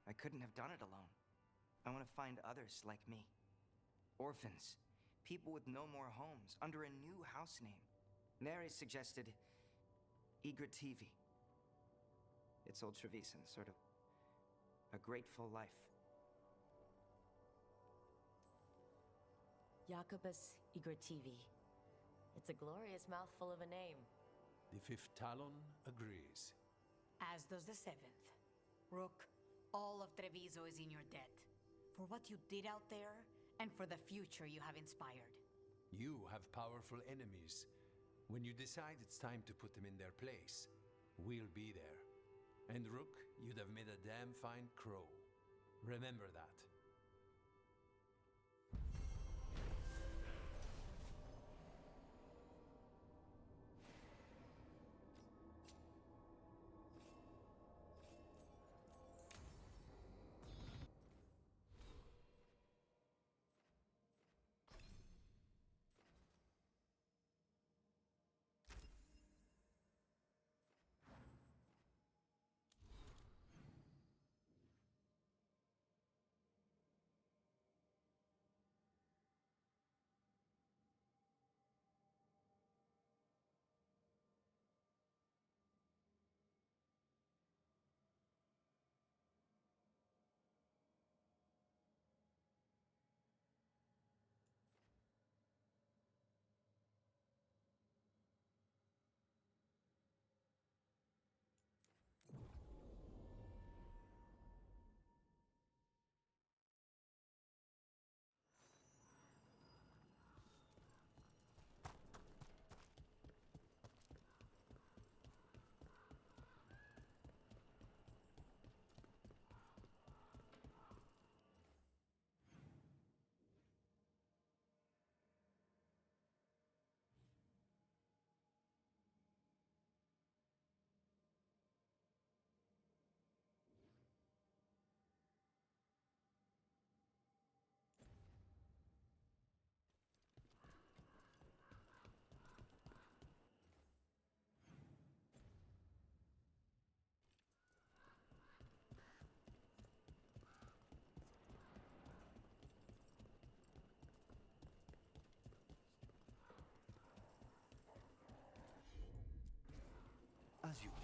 I couldn't have done it alone. I want to find others like me. Orphans. People with no more homes, under a new house name. Neri suggested Igrativi. It's old Trevisan, sort of a grateful life. Jacobus Igrativi. It's a glorious mouthful of a name. The Fifth Talon agrees. As does the Seventh. Rook, all of Treviso is in your debt. For what you did out there, and for the future you have inspired. You have powerful enemies. When you decide it's time to put them in their place, we'll be there. And Rook, you'd have made a damn fine crow. Remember that. As you wish.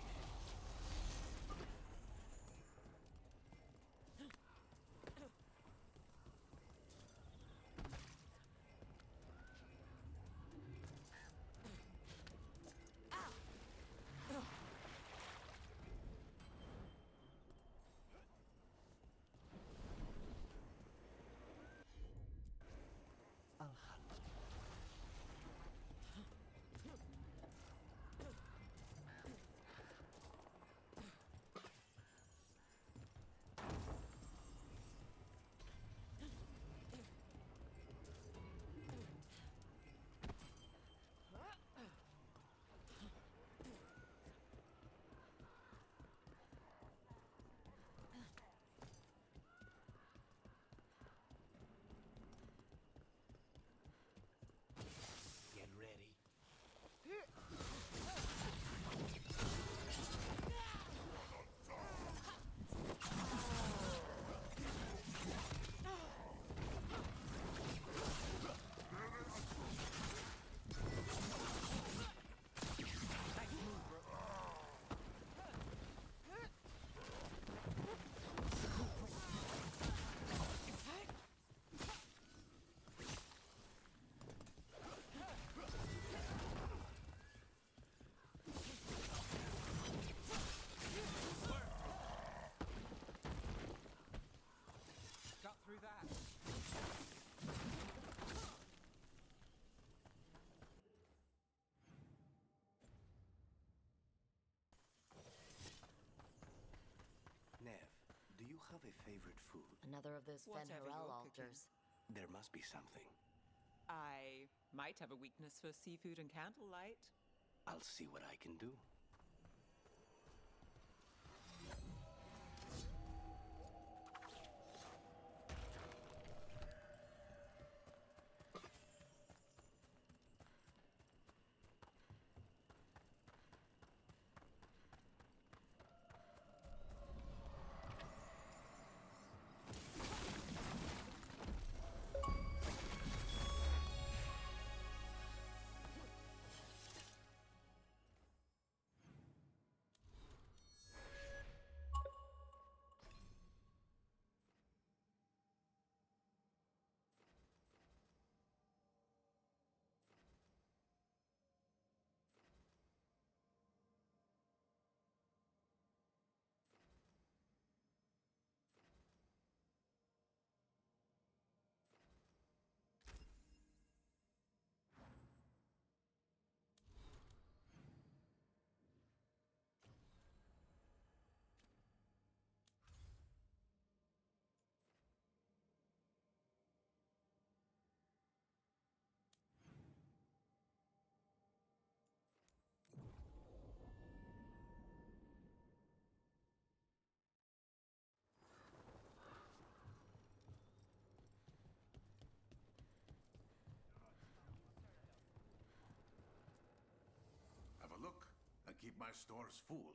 Get ready. Got through that. Nev, do you have a favorite food? Another of those Whatever Fen'Harel you're altars. There must be something. I might have a weakness for seafood and candlelight. I'll see what I can do. Have a look and keep my stores full.